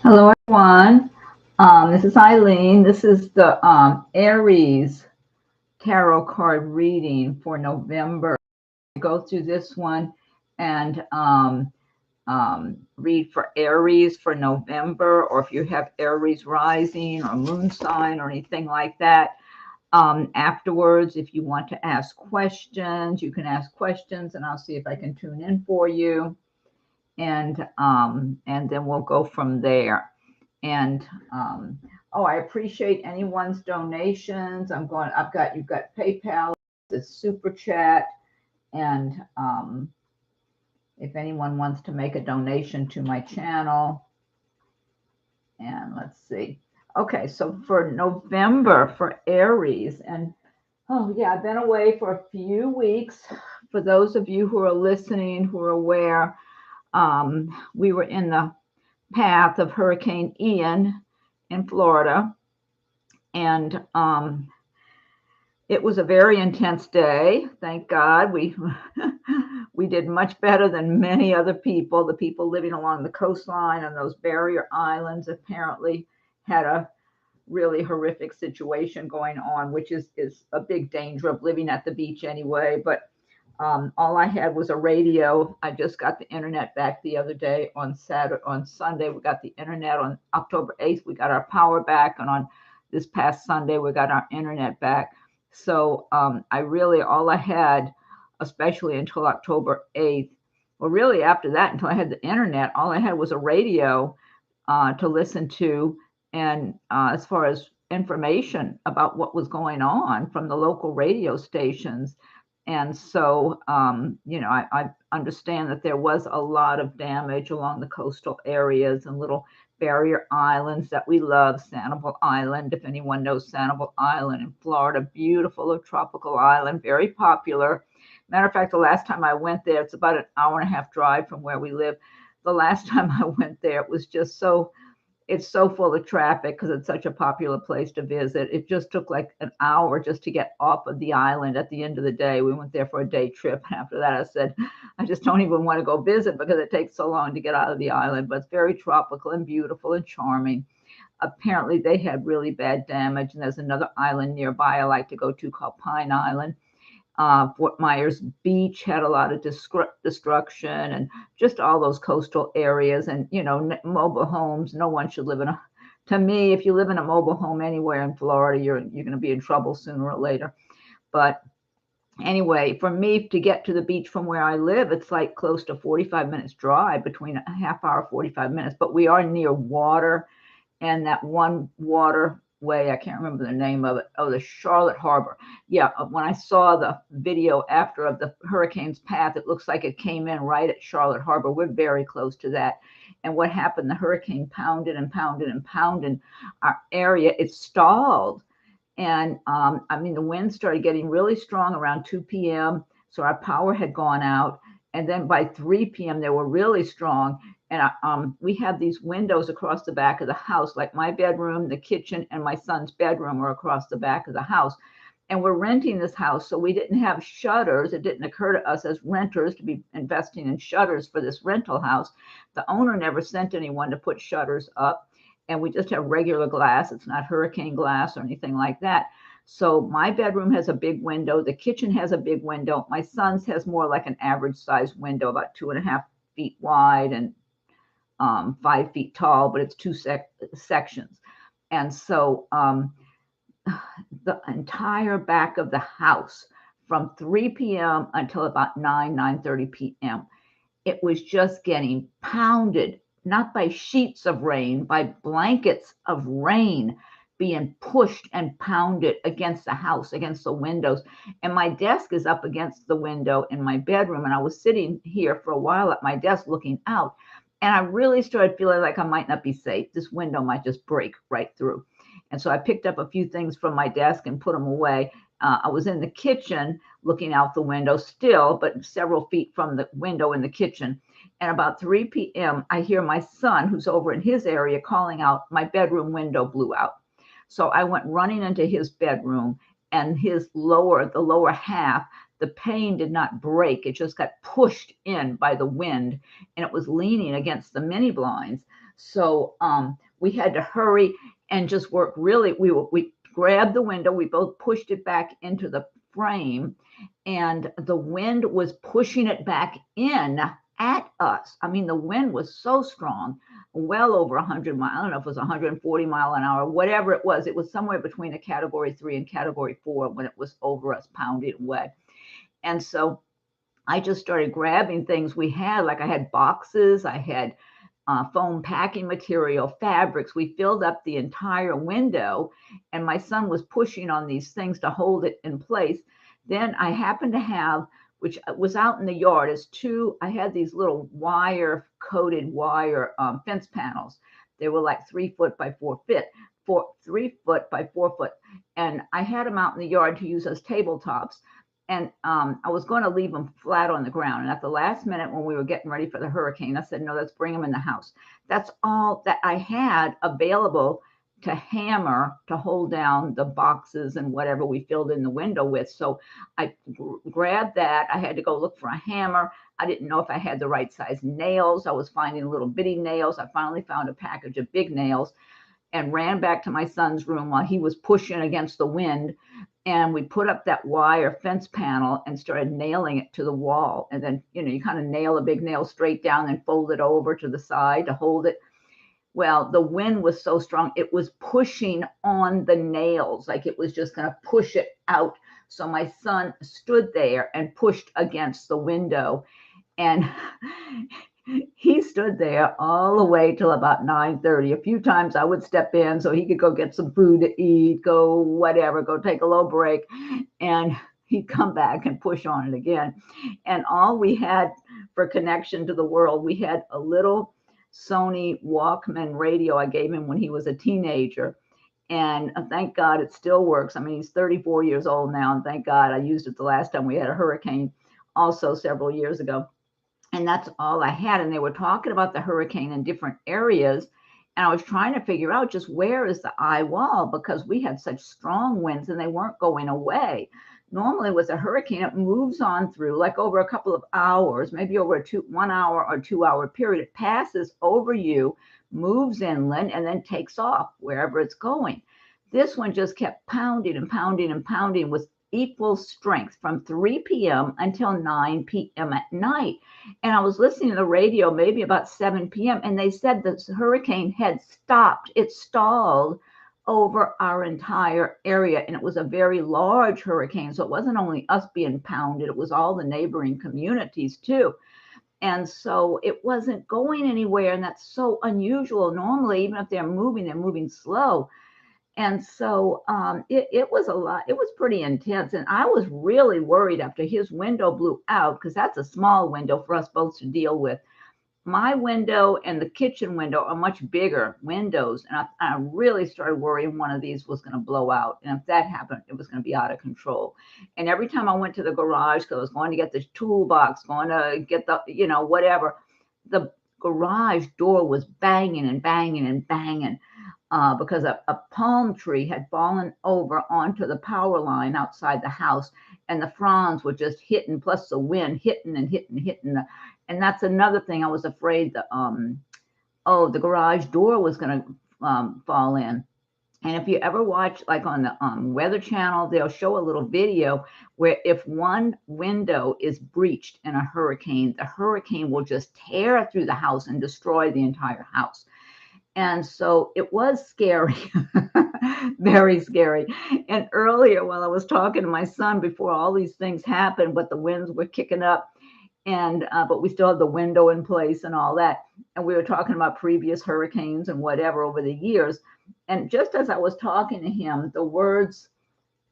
Hello, everyone. This is Eileen. This is the Aries tarot card reading for November. Go through this one and read for Aries for November, or if you have Aries rising or moon sign or anything like that. Afterwards, if you want to ask questions, you can ask questions, and I'll see if I can tune in for you. And then we'll go from there. And oh, I appreciate anyone's donations. You've got PayPal, the super chat, and if anyone wants to make a donation to my channel. And let's see. Okay, so for November for Aries, and oh yeah, I've been away for a few weeks. For those of you who are listening, who are aware, we were in the path of Hurricane Ian in Florida, and it was a very intense day. Thank God we did much better than many other people. The people living along the coastline on those barrier islands apparently had a really horrific situation going on, which is a big danger of living at the beach anyway. But all I had was a radio. I just got the internet back the other day on Sunday. We got the internet on October 8th. We got our power back. And on this past Sunday, we got our internet back. So all I had, especially until October 8th, well, really after that, until I had the internet, all I had was a radio to listen to. And as far as information about what was going on from the local radio stations. And so, I understand that there was a lot of damage along the coastal areas and little barrier islands that we love. Sanibel Island, if anyone knows Sanibel Island in Florida, beautiful tropical island, very popular. Matter of fact, the last time I went there, it's about an hour and a half drive from where we live. The last time I went there, it was just it's so full of traffic because it's such a popular place to visit. It just took like an hour just to get off of the island at the end of the day. We went there for a day trip. And after that, I said, I just don't even want to go visit because it takes so long to get out of the island. But it's very tropical and beautiful and charming. Apparently, they had really bad damage. And there's another island nearby I like to go to called Pine Island. Fort Myers Beach had a lot of destruction, and just all those coastal areas, and mobile homes. No one should live to me, if you live in a mobile home anywhere in Florida, you're going to be in trouble sooner or later. But anyway, for me to get to the beach from where I live, it's like close to 45 minutes drive, between a half hour, 45 minutes. But we are near water, and that one waterway, I can't remember the name of it. Oh, the Charlotte Harbor. Yeah, when I saw the video after of the hurricane's path, it looks like it came in right at Charlotte Harbor. We're very close to that. And what happened, the hurricane pounded and pounded and pounded our area. It stalled. And the wind started getting really strong around 2 p.m. So our power had gone out. And then by 3 p.m., they were really strong. And we have these windows across the back of the house, like my bedroom, the kitchen, and my son's bedroom are across the back of the house. And we're renting this house, so we didn't have shutters. It didn't occur to us as renters to be investing in shutters for this rental house. The owner never sent anyone to put shutters up, and we just have regular glass. It's not hurricane glass or anything like that. So my bedroom has a big window. The kitchen has a big window. My son's has more like an average size window, about 2.5 feet wide and 5 feet tall, but it's two sections. And so the entire back of the house from 3 p.m. until about 9:30 p.m., it was just getting pounded, not by sheets of rain, by blankets of rain being pushed and pounded against the house, against the windows. And my desk is up against the window in my bedroom. And I was sitting here for a while at my desk looking out. And I really started feeling like I might not be safe. This window might just break right through. And so I picked up a few things from my desk and put them away. I was in the kitchen looking out the window still, but several feet from the window in the kitchen. And about 3 p.m., I hear my son, who's over in his area, calling out, my bedroom window blew out. So I went running into his bedroom, and the lower half, the pane did not break. It just got pushed in by the wind, and it was leaning against the mini blinds. So we had to hurry and just work really. We grabbed the window. We both pushed it back into the frame, and the wind was pushing it back in at us. I mean, the wind was so strong, well over 100 miles. I don't know if it was 140 mile an hour, whatever it was. It was somewhere between a category 3 and category 4 when it was over us, pounding away. And so I just started grabbing things we had. Like I had boxes, I had foam packing material, fabrics. We filled up the entire window, and my son was pushing on these things to hold it in place. Then I happened to have, which was out in the yard, I had these little coated wire fence panels. They were like 3 foot by 4 foot, 3 foot by 4 foot. And I had them out in the yard to use as tabletops. And I was going to leave them flat on the ground. And at the last minute, when we were getting ready for the hurricane, I said, no, let's bring them in the house. That's all that I had available to hammer to hold down the boxes and whatever we filled in the window with. So I grabbed that. I had to go look for a hammer. I didn't know if I had the right size nails. I was finding little bitty nails. I finally found a package of big nails and ran back to my son's room while he was pushing against the wind. And we put up that wire fence panel and started nailing it to the wall. And then, you kind of nail a big nail straight down and fold it over to the side to hold it. Well, the wind was so strong, it was pushing on the nails, like it was just going to push it out. So my son stood there and pushed against the window. And he stood there all the way till about 9:30. A few times I would step in so he could go get some food to eat, go whatever, go take a little break. And he'd come back and push on it again. And all we had for connection to the world, we had a little Sony Walkman radio I gave him when he was a teenager. And thank God it still works. I mean, he's 34 years old now. And thank God I used it the last time we had a hurricane, also several years ago. And that's all I had. And they were talking about the hurricane in different areas. And I was trying to figure out just where is the eye wall, because we had such strong winds and they weren't going away. Normally with a hurricane, it moves on through like over a couple of hours, maybe over a 1 hour or 2 hour period. It passes over you, moves inland, and then takes off wherever it's going. This one just kept pounding and pounding and pounding with equal strength from 3 p.m. until 9 p.m. at night. And I was listening to the radio maybe about 7 p.m. and they said the hurricane had stopped. It stalled over our entire area. And it was a very large hurricane. So it wasn't only us being pounded, it was all the neighboring communities too. And so it wasn't going anywhere. And that's so unusual. Normally, even if they're moving slow. And so it was a lot. It was pretty intense. And I was really worried after his window blew out, because that's a small window for us both to deal with. My window and the kitchen window are much bigger windows. And I really started worrying one of these was going to blow out. And if that happened, it was going to be out of control. And every time I went to the garage, because I was going to get the toolbox, going to get the, whatever, the garage door was banging and banging and banging. Because a palm tree had fallen over onto the power line outside the house, and the fronds were just hitting, plus the wind hitting and hitting, hitting. And that's another thing. I was afraid the garage door was going to fall in. And if you ever watch, like on the Weather Channel, they'll show a little video where if one window is breached in a hurricane, the hurricane will just tear through the house and destroy the entire house. And so it was scary, very scary. And earlier, while I was talking to my son before all these things happened, but the winds were kicking up, and but we still had the window in place and all that. And we were talking about previous hurricanes and whatever over the years. And just as I was talking to him, the words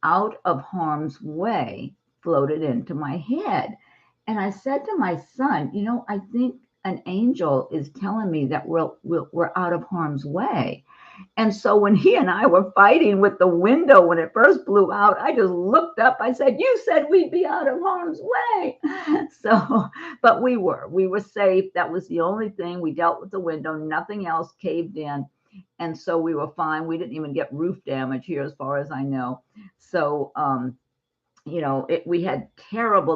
"out of harm's way" floated into my head. And I said to my son, I think an angel is telling me that we're out of harm's way. And so when he and I were fighting with the window when it first blew out, I just looked up. I said, "You said we'd be out of harm's way." So, but we were safe. That was the only thing. We dealt with the window. Nothing else caved in. And so we were fine. We didn't even get roof damage here as far as I know. So, we had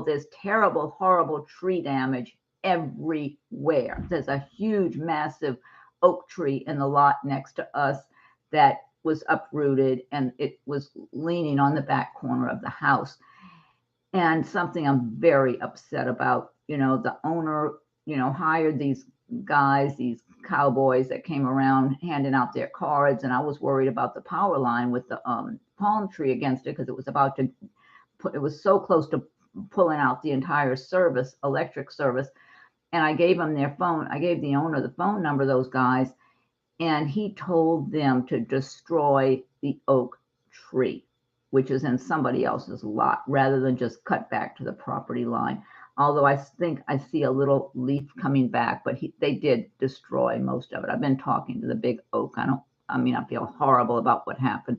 this terrible, horrible tree damage everywhere. There's a huge, massive oak tree in the lot next to us that was uprooted, and it was leaning on the back corner of the house. And something I'm very upset about, the owner, hired these guys, these cowboys that came around handing out their cards. And I was worried about the power line with the palm tree against it, because it was about to it was so close to pulling out the entire service, electric service. And I gave them their phone. I gave the owner the phone number of those guys, and he told them to destroy the oak tree, which is in somebody else's lot, rather than just cut back to the property line. Although I think I see a little leaf coming back, but they did destroy most of it. I've been talking to the big oak. I feel horrible about what happened.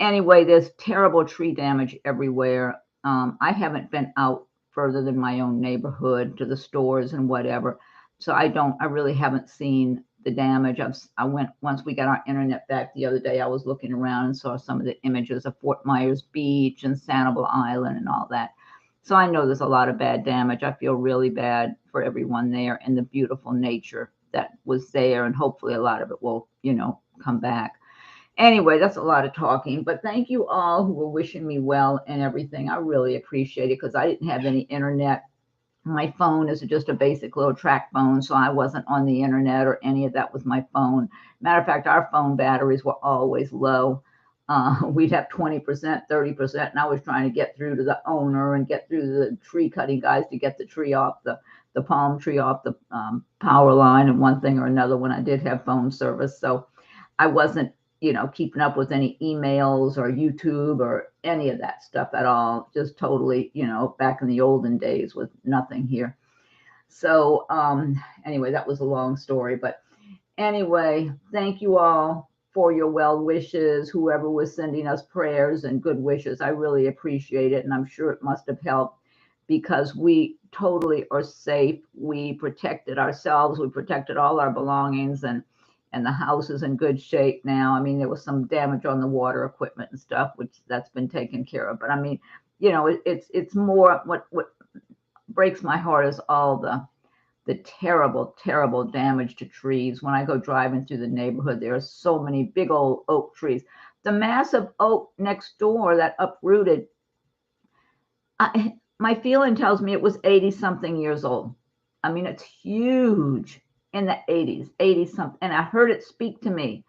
Anyway, there's terrible tree damage everywhere. I haven't been out further than my own neighborhood to the stores and whatever. So I really haven't seen the damage. I went, once we got our internet back the other day, I was looking around and saw some of the images of Fort Myers Beach and Sanibel Island and all that. So I know there's a lot of bad damage. I feel really bad for everyone there and the beautiful nature that was there. And hopefully a lot of it will, come back. Anyway, that's a lot of talking, but thank you all who were wishing me well and everything. I really appreciate it, because I didn't have any internet. My phone is just a basic little track phone, so I wasn't on the internet or any of that with my phone. Matter of fact, our phone batteries were always low. We'd have 20%, 30%, and I was trying to get through to the owner and get through to the tree cutting guys to get the tree off the palm tree off the power line and one thing or another when I did have phone service. So I wasn't keeping up with any emails or YouTube or any of that stuff at all. Just totally, back in the olden days with nothing here. So anyway, that was a long story. But anyway, thank you all for your well wishes, whoever was sending us prayers and good wishes. I really appreciate it. And I'm sure it must have helped, because we totally are safe. We protected ourselves. We protected all our belongings, and the house is in good shape now. I mean, there was some damage on the water equipment and stuff, which that's been taken care of. But I mean, it's more what breaks my heart is all the terrible, terrible damage to trees. When I go driving through the neighborhood, there are so many big old oak trees. The massive oak next door that uprooted, my feeling tells me it was 80 something years old. I mean, it's huge. In the 80 something. And I heard it speak to me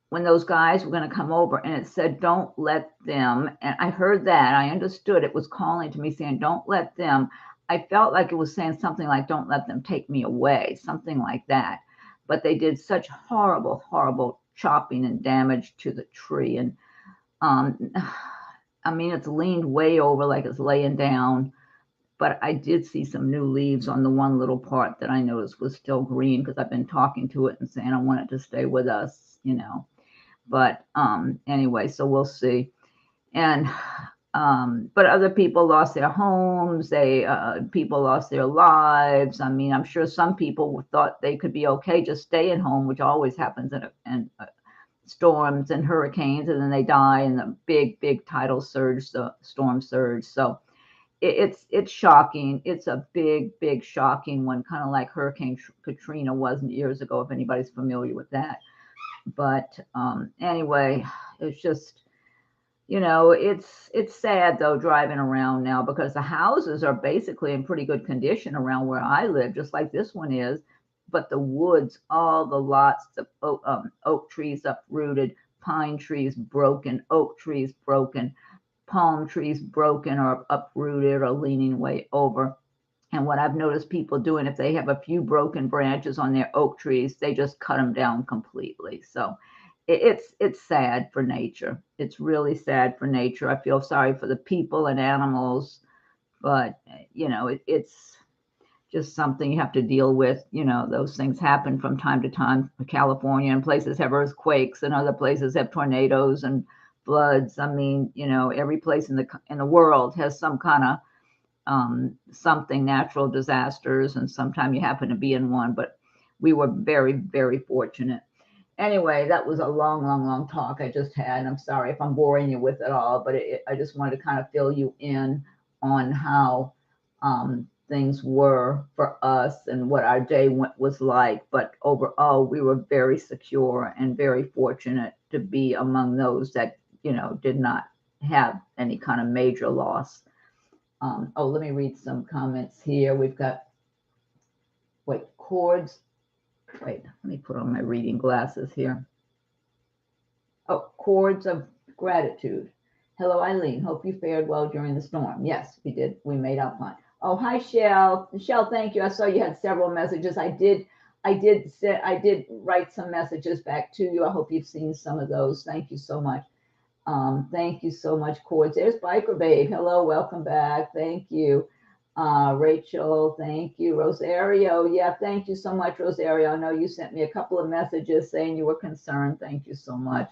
when those guys were going to come over, and it said, don't let them. And I heard that. I understood it was calling to me saying, don't let them. I felt like it was saying something like, don't let them take me away, something like that. But they did such horrible, horrible chopping and damage to the tree. And I mean, it's leaned way over like it's laying down. But I did see some new leaves on the one little part that I noticed was still green, because I've been talking to it and saying I want it to stay with us, But anyway, so we'll see. And but other people lost their homes. People lost their lives. I mean, I'm sure some people thought they could be okay just staying home, which always happens in storms and hurricanes, and then they die in the big tidal surge, the storm surge. So it's shocking. It's a big shocking one, kind of like Hurricane Katrina wasn't years ago, if anybody's familiar with that. But anyway, it's just, it's sad though, driving around now, because the houses are basically in pretty good condition around where I live, just like this one is. But the woods, all the lots of oak trees uprooted, pine trees broken, oak trees broken, palm trees broken or uprooted or leaning way over. And what I've noticed people doing, if they have a few broken branches on their oak trees, they just cut them down completely. So it's sad for nature. It's really sad for nature. I feel sorry for the people and animals, but it's just something you have to deal with. Those things happen from time to time. California and places have earthquakes, and other places have tornadoes and floods. I mean, every place in the world has some kind of something, natural disasters, and sometimes you happen to be in one. But we were very, very fortunate. Anyway, that was a long, long, long talk I just had. And I'm sorry if I'm boring you with it all, but I just wanted to kind of fill you in on how things were for us and what our day was like. But overall, we were very secure and very fortunate to be among those that, did not have any kind of major loss. Oh, let me read some comments here. We've got, cords. Wait, let me put on my reading glasses here. Oh, cords of gratitude. Hello, Eileen. Hope you fared well during the storm. Yes, we did. We made out fine. Oh, hi, Shell. Shell, thank you. I saw you had several messages. I did write some messages back to you. I hope you've seen some of those. Thank you so much. Thank you so much, Cords. There's Biker Babe. Hello, welcome back. Thank you. Rachel, thank you. Rosario, yeah, thank you so much, Rosario. I know you sent me a couple of messages saying you were concerned. Thank you so much.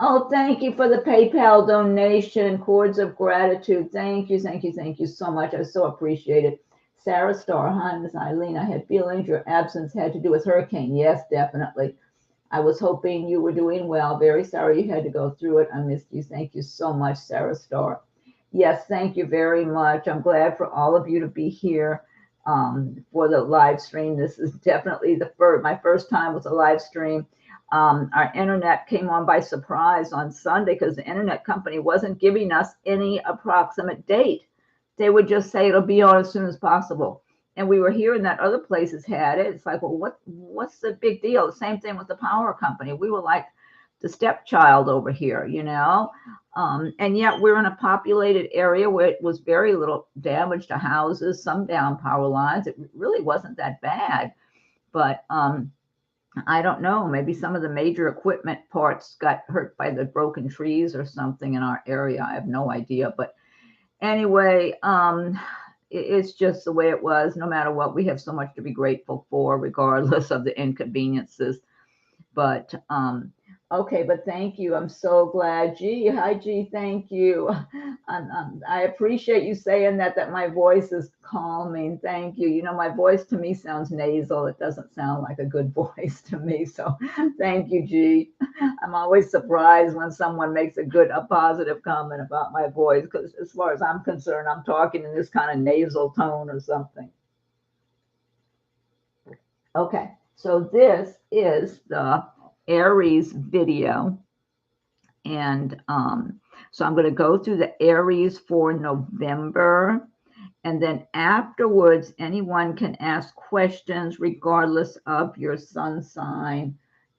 Oh, thank you for the PayPal donation, cords of gratitude. Thank you so much. I so appreciate it. Sarah Starr, hi, Miss Eileen. I had feelings your absence had to do with hurricane. Yes, definitely. I was hoping you were doing well. Very sorry you had to go through it. I missed you. Thank you so much, Sarah Starr. Yes, thank you very much. I'm glad for all of you to be here for the live stream. This is definitely my first time with a live stream. Our internet came on by surprise on Sunday because the internet company wasn't giving us any approximate date. They would just say it'll be on as soon as possible. And we were hearing that other places had it. It's like, well, what's the big deal? The same thing with the power company. We were like the stepchild over here, and yet we're in a populated area where it was very little damage to houses, some down power lines. It really wasn't that bad, but I don't know, maybe some of the major equipment parts got hurt by the broken trees or something in our area. I have no idea, but anyway, it's just the way it was. No matter what, we have so much to be grateful for, regardless of the inconveniences. But okay, but thank you. I'm so glad. G, hi, G. Thank you. I appreciate you saying that my voice is calming. Thank you. My voice to me sounds nasal. It doesn't sound like a good voice to me. So thank you, G. I'm always surprised when someone makes a positive comment about my voice, because as far as I'm concerned, I'm talking in this kind of nasal tone or something. Okay, so this is the Aries video, and so I'm going to go through the Aries for November, and then afterwards anyone can ask questions regardless of your sun sign,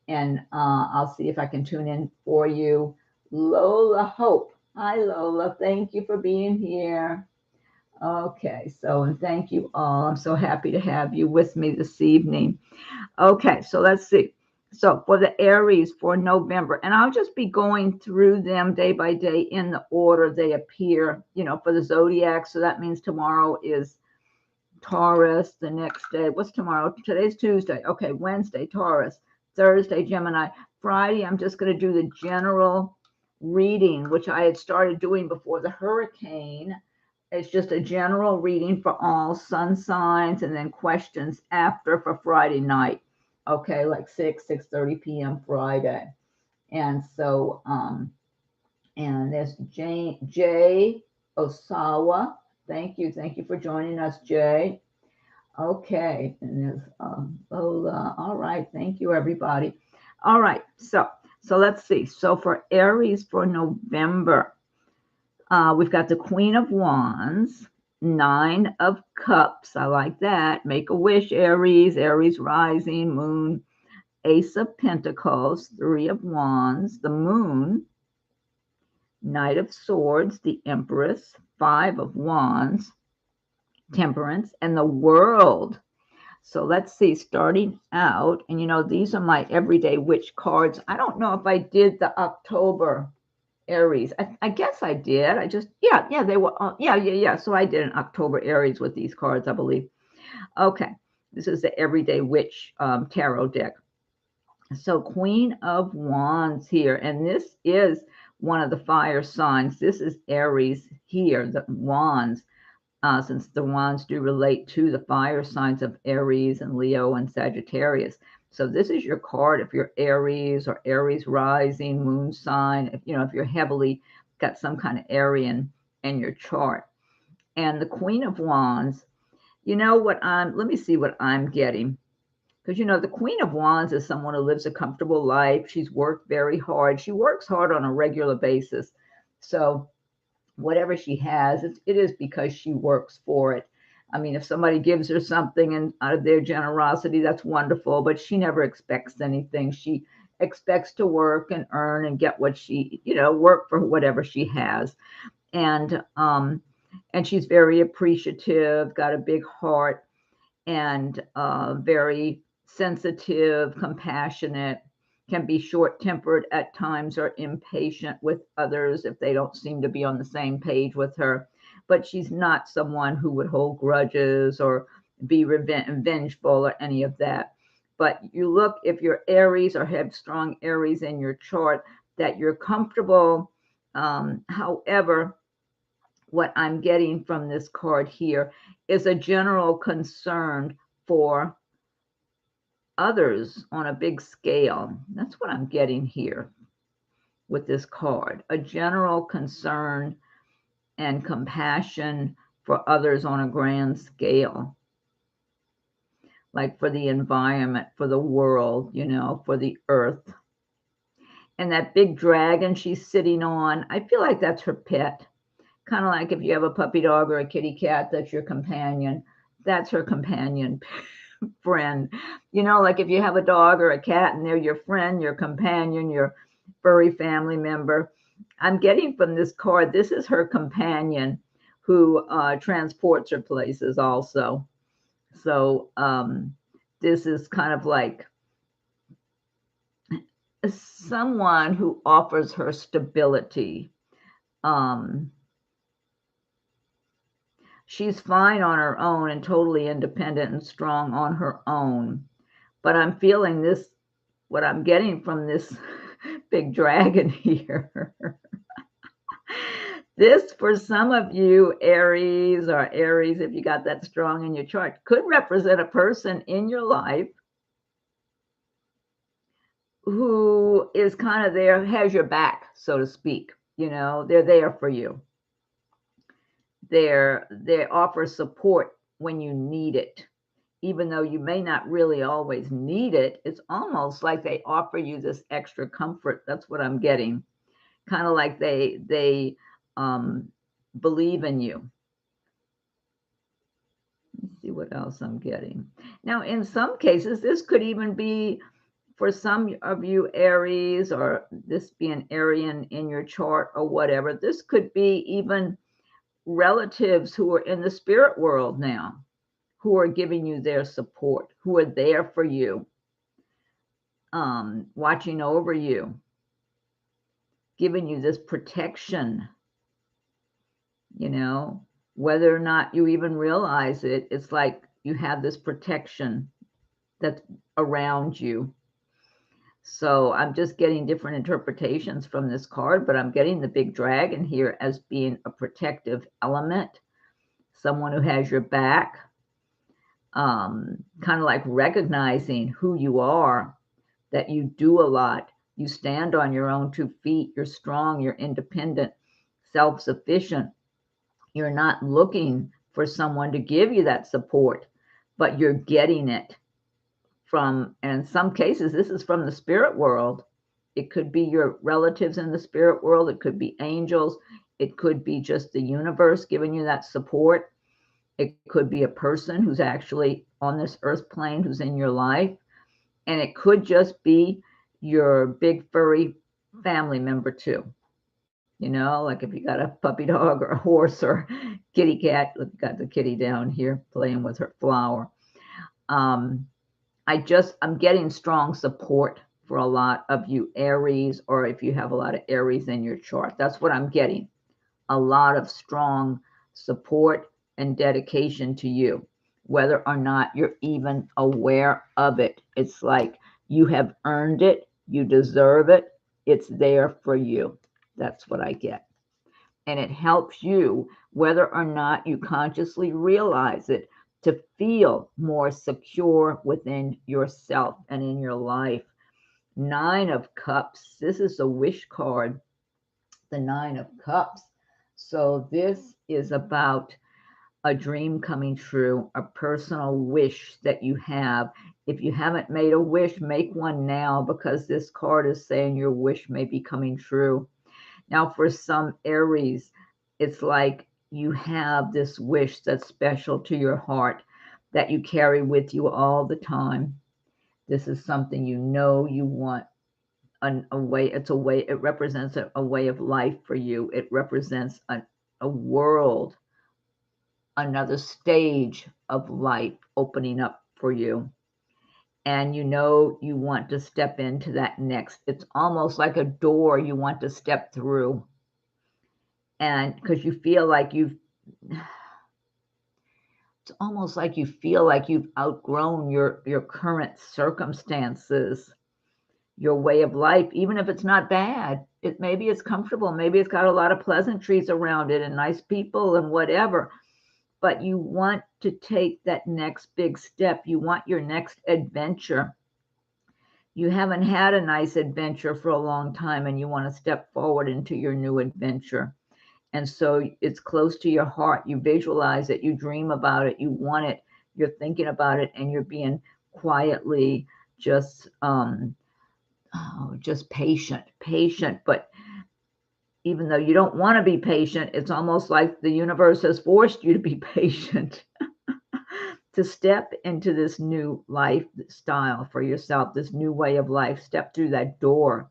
and I'll see if I can tune in for you. Lola Hope, hi Lola, thank you for being here. Okay, so thank you all. I'm so happy to have you with me this evening. Okay, so let's see. So for the Aries for November, and I'll just be going through them day by day in the order they appear, for the zodiac. So that means tomorrow is Taurus. The next day, what's tomorrow? Today's Tuesday. Okay, Wednesday, Taurus. Thursday, Gemini. Friday, I'm just going to do the general reading, which I had started doing before the hurricane. It's just a general reading for all sun signs, and then questions after for Friday night. Okay, like 6:30 p.m. Friday. And so, and there's Jay Osawa. Thank you for joining us, Jay. Okay, and there's Lola. All right, thank you, everybody. All right, so let's see. So for Aries for November, we've got the Queen of Wands, 9 of Cups. I like that. Make a wish, Aries. Aries rising, Moon. Ace of Pentacles, 3 of Wands, the Moon. Knight of Swords, the Empress, 5 of Wands. Temperance, and the World. So let's see, starting out, and these are my everyday witch cards. I don't know if I did the October Aries. I guess I did. I just, yeah, they were, yeah. So I did an October Aries with these cards, I believe. Okay, this is the Everyday Witch tarot deck. So Queen of Wands here, and this is one of the fire signs. This is Aries here, the Wands, since the Wands do relate to the fire signs of Aries and Leo and Sagittarius. So this is your card if you're Aries or Aries rising, moon sign, if if you're heavily got some kind of Aryan in your chart. And the Queen of Wands, let me see what I'm getting. Because the Queen of Wands is someone who lives a comfortable life. She's worked very hard. She works hard on a regular basis. So whatever she has, it is because she works for it. I mean, if somebody gives her something and out of their generosity, that's wonderful, but she never expects anything. She expects to work and earn and get what she, work for whatever she has. And she's very appreciative, got a big heart, and very sensitive, compassionate, can be short-tempered at times or impatient with others if they don't seem to be on the same page with her. But she's not someone who would hold grudges or be vengeful or any of that. But you look, if you're Aries or have strong Aries in your chart, that you're comfortable. However, what I'm getting from this card here is a general concern for others on a big scale. That's what I'm getting here with this card. A general concern and compassion for others on a grand scale. Like for the environment, for the world, for the earth. And that big dragon she's sitting on, I feel like that's her pet. Kind of like if you have a puppy dog or a kitty cat, that's your companion. That's her companion friend. Like if you have a dog or a cat and they're your friend, your companion, your furry family member. I'm getting from this card, this is her companion who transports her places also. So this is kind of like someone who offers her stability. She's fine on her own and totally independent and strong on her own. But I'm feeling this, what I'm getting from this big dragon here. This, for some of you, Aries or Aries, if you got that strong in your chart, could represent a person in your life who is kind of there, has your back, so to speak. They're there for you. They offer support when you need it. Even though you may not really always need it, it's almost like they offer you this extra comfort. That's what I'm getting. Kind of like they believe in you. Let's see what else I'm getting. Now, in some cases, this could even be for some of you Aries, or this be an Aryan in your chart or whatever. This could be even relatives who are in the spirit world now, who are giving you their support, who are there for you, watching over you, giving you this protection. Whether or not you even realize it, it's like you have this protection that's around you. So I'm just getting different interpretations from this card, but I'm getting the big dragon here as being a protective element, someone who has your back, kind of like recognizing who you are, that you do a lot, you stand on your own 2 feet, you're strong, you're independent, self-sufficient. You're not looking for someone to give you that support, but you're getting it from, and in some cases, this is from the spirit world. It could be your relatives in the spirit world. It could be angels. It could be just the universe giving you that support. It could be a person who's actually on this earth plane who's in your life. And it could just be your big furry family member too. Like if you got a puppy dog or a horse or kitty cat, look, got the kitty down here playing with her flower. I'm getting strong support for a lot of you Aries, or if you have a lot of Aries in your chart. That's what I'm getting. A lot of strong support and dedication to you, whether or not you're even aware of it. It's like you have earned it. You deserve it. It's there for you. That's what I get. And it helps you, whether or not you consciously realize it, to feel more secure within yourself and in your life. Nine of Cups. This is a wish card, the Nine of Cups. So this is about a dream coming true, a personal wish that you have. If you haven't made a wish, make one now, because this card is saying your wish may be coming true. Now, for some Aries, it's like you have this wish that's special to your heart that you carry with you all the time. This is something you know you want. A way, it's a way, it represents a way of life for you. It represents a world, another stage of life opening up for you. And you know you want to step into that next. It's almost like a door you want to step through. And because you feel like it's almost like you feel like you've outgrown your current circumstances, your way of life, even if it's not bad. Maybe it's comfortable, maybe it's got a lot of pleasantries around it and nice people and whatever, but you want to take that next big step. You want your next adventure. You haven't had a nice adventure for a long time, and you want to step forward into your new adventure. And so it's close to your heart. You visualize it, you dream about it, you want it, you're thinking about it, and you're being quietly just patient. But even though you don't want to be patient, it's almost like the universe has forced you to be patient to step into this new lifestyle for yourself, this new way of life. Step through that door,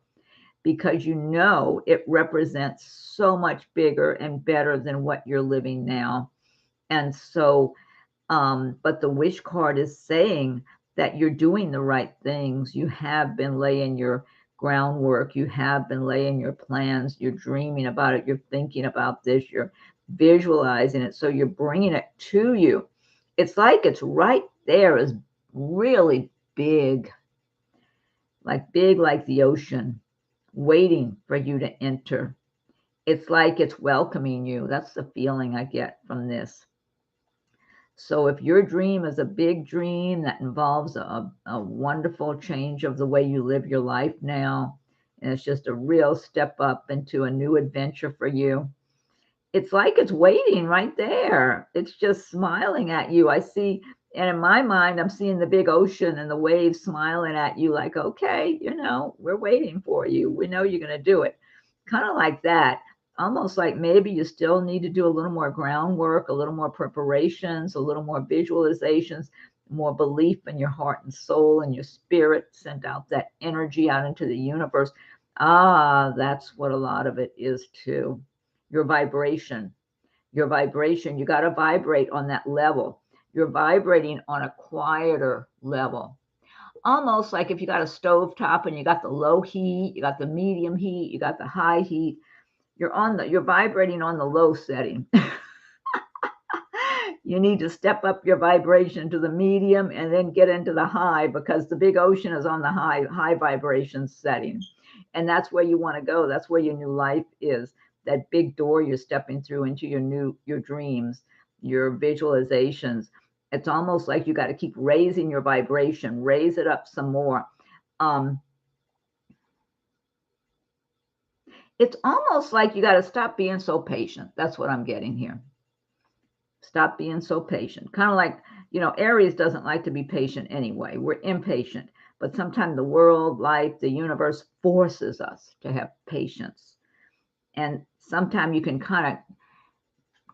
because you know it represents so much bigger and better than what you're living now. And so, but the wish card is saying that you're doing the right things. You have been laying your groundwork. You have been laying your plans. You're dreaming about it. You're thinking about this. You're visualizing it. So you're bringing it to you. It's like it's right there, is really big like the ocean, waiting for you to enter. It's like it's welcoming you. That's the feeling I get from this. So if your dream is a big dream that involves a wonderful change of the way you live your life now, and it's just a real step up into a new adventure for you, it's like it's waiting right there. It's just smiling at you. I see, and in my mind, I'm seeing the big ocean and the waves smiling at you like, okay, we're waiting for you. We know you're going to do it. Kind of like that. Almost like maybe you still need to do a little more groundwork, a little more preparations, a little more visualizations, more belief in your heart and soul and your spirit. Send out that energy out into the universe. That's what a lot of it is too. Your vibration, you got to vibrate on that level. You're vibrating on a quieter level. Almost like if you got a stove top and you got the low heat, you got the medium heat, you got the high heat, you're vibrating on the low setting. You need to step up your vibration to the medium and then get into the high, because the big ocean is on the high vibration setting. And that's where you want to go. That's where your new life is. That big door you're stepping through into your dreams, your visualizations. It's almost like you got to keep raising your vibration, raise it up some more. It's almost like you got to stop being so patient. That's what I'm getting here. Stop being so patient. Kind of like, Aries doesn't like to be patient anyway. We're impatient. But sometimes the world, life, the universe forces us to have patience. And sometimes you can kind of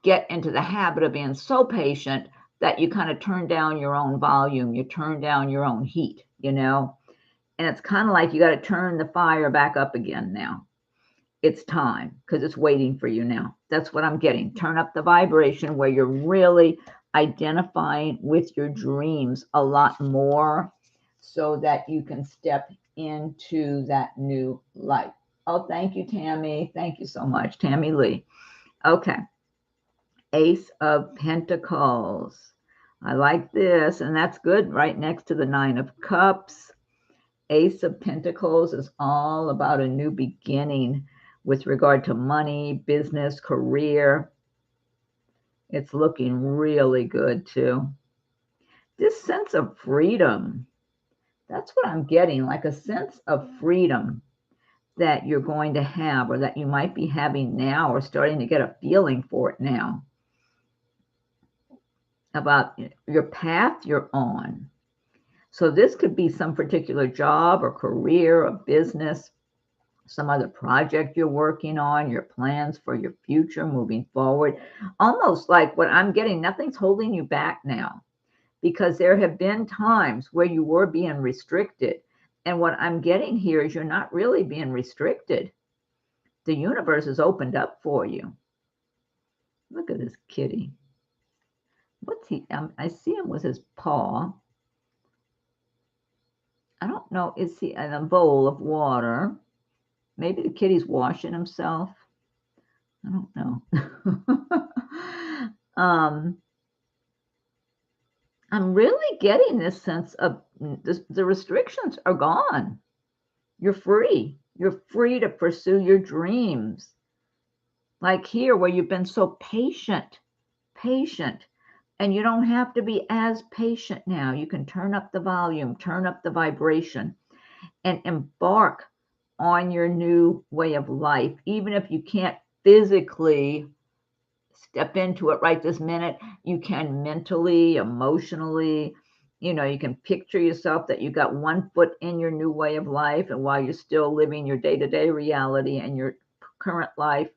get into the habit of being so patient that you kind of turn down your own volume. You turn down your own heat, And it's kind of like you got to turn the fire back up again now. It's time, because it's waiting for you now. That's what I'm getting. Turn up the vibration where you're really identifying with your dreams a lot more, so that you can step into that new life. Oh, thank you, Tammy. Thank you so much, Tammy Lee. Okay. Ace of Pentacles. I like this, and that's good right next to the Nine of Cups. Ace of Pentacles is all about a new beginning with regard to money, business, career. It's looking really good too. This sense of freedom, that's what I'm getting, like a sense of freedom that you're going to have, or that you might be having now, or starting to get a feeling for it now, about your path you're on. So this could be some particular job or career or business, some other project you're working on, your plans for your future moving forward. Almost like what I'm getting, nothing's holding you back now, because there have been times where you were being restricted. And what I'm getting here is you're not really being restricted. The universe is opened up for you. Look at this kitty. What's he? I see him with his paw. I don't know. Is he in a bowl of water? Maybe the kitty's washing himself. I don't know. I'm really getting this sense of the restrictions are gone. You're free. You're free to pursue your dreams. Like here, where you've been so patient, and you don't have to be as patient now. You can turn up the volume, turn up the vibration, and embark on your new way of life. Even if you can't physically step into it right this minute, you can mentally, emotionally, you can picture yourself that you got one foot in your new way of life, and while you're still living your day-to-day reality and your current life,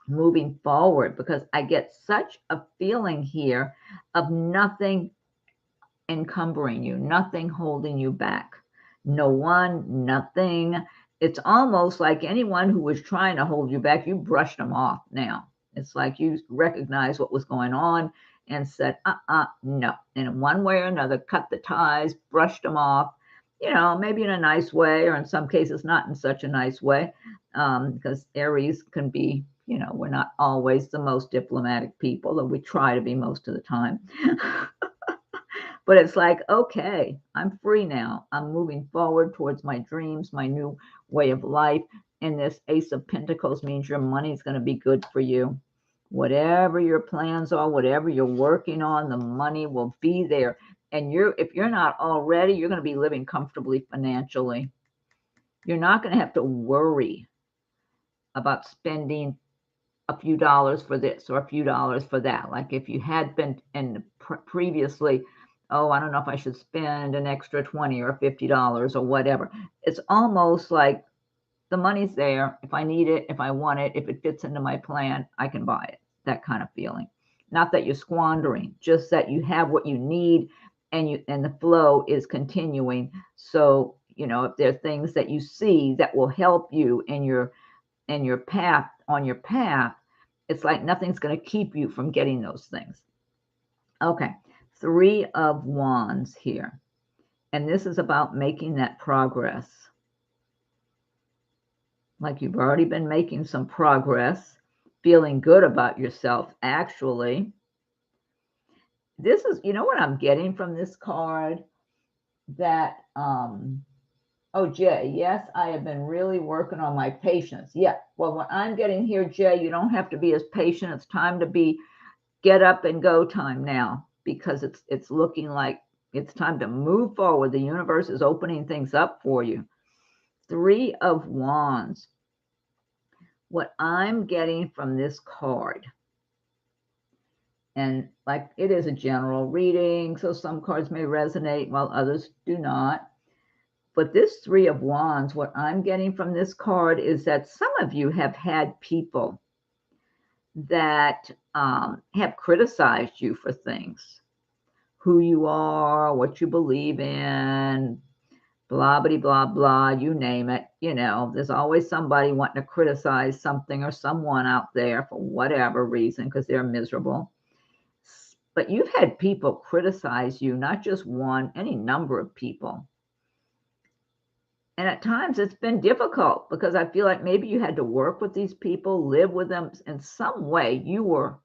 moving forward, because I get such a feeling here of nothing encumbering you, nothing holding you back, no one, nothing. It's almost like anyone who was trying to hold you back, you brushed them off now. It's like you recognized what was going on and said, no. And in one way or another, cut the ties, brushed them off, maybe in a nice way, or in some cases, not in such a nice way, because Aries can be, we're not always the most diplomatic people, though we try to be most of the time. But it's like, okay, I'm free now. I'm moving forward towards my dreams, my new way of life. And this Ace of Pentacles means your money's going to be good for you. Whatever your plans are, whatever you're working on, the money will be there. And if you're not already, you're going to be living comfortably financially. You're not going to have to worry about spending a few dollars for this or a few dollars for that. Like if you had been previously, I don't know if I should spend an extra $20 or $50 or whatever. It's almost like the money's there. If I need it, if I want it, if it fits into my plan, I can buy it. That kind of feeling. Not that you're squandering, just that you have what you need, and the flow is continuing. So, if there are things that you see that will help you in your path, on your path, it's like nothing's going to keep you from getting those things. Okay. 3 of Wands here. And this is about making that progress. Like you've already been making some progress, feeling good about yourself, actually. This is, what I'm getting from this card? That, Jay, yes, I have been really working on my patience. Yeah. Well, what I'm getting here, Jay, you don't have to be as patient. It's time to get up and go time now, because it's looking like it's time to move forward. The universe is opening things up for you. 3 of Wands. What I'm getting from this card, and like it is a general reading, so some cards may resonate while others do not. But this 3 of Wands, what I'm getting from this card is that some of you have had people that have criticized you for things, who you are, what you believe in, blah, blah, blah, blah, you name it. There's always somebody wanting to criticize something or someone out there for whatever reason, because they're miserable. But you've had people criticize you, not just one, any number of people. And at times it's been difficult, because I feel like maybe you had to work with these people, live with them in some way. You were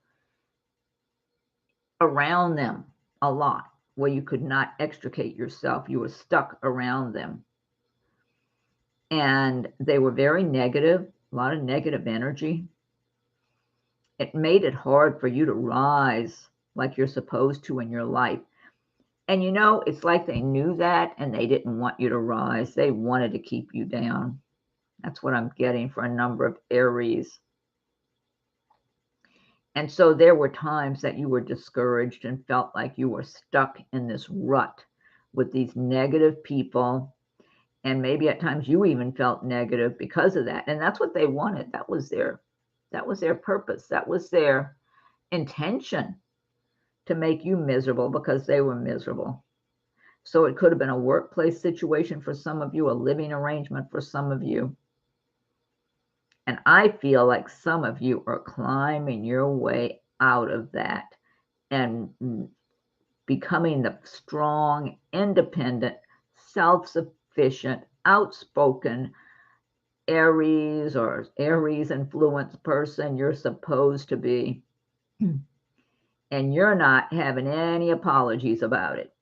around them a lot, where you could not extricate yourself. You were stuck around them. And they were very negative, a lot of negative energy. It made it hard for you to rise like you're supposed to in your life. And you know, it's like they knew that and they didn't want you to rise. They wanted to keep you down. That's what I'm getting for a number of Aries. And so there were times that you were discouraged and felt like you were stuck in this rut with these negative people. And maybe at times you even felt negative because of that. And that's what they wanted. That was their purpose. That was their intention, to make you miserable because they were miserable. So it could have been a workplace situation for some of you, a living arrangement for some of you. And I feel like some of you are climbing your way out of that and becoming the strong, independent, self-sufficient, outspoken Aries or Aries influenced person you're supposed to be. And you're not having any apologies about it.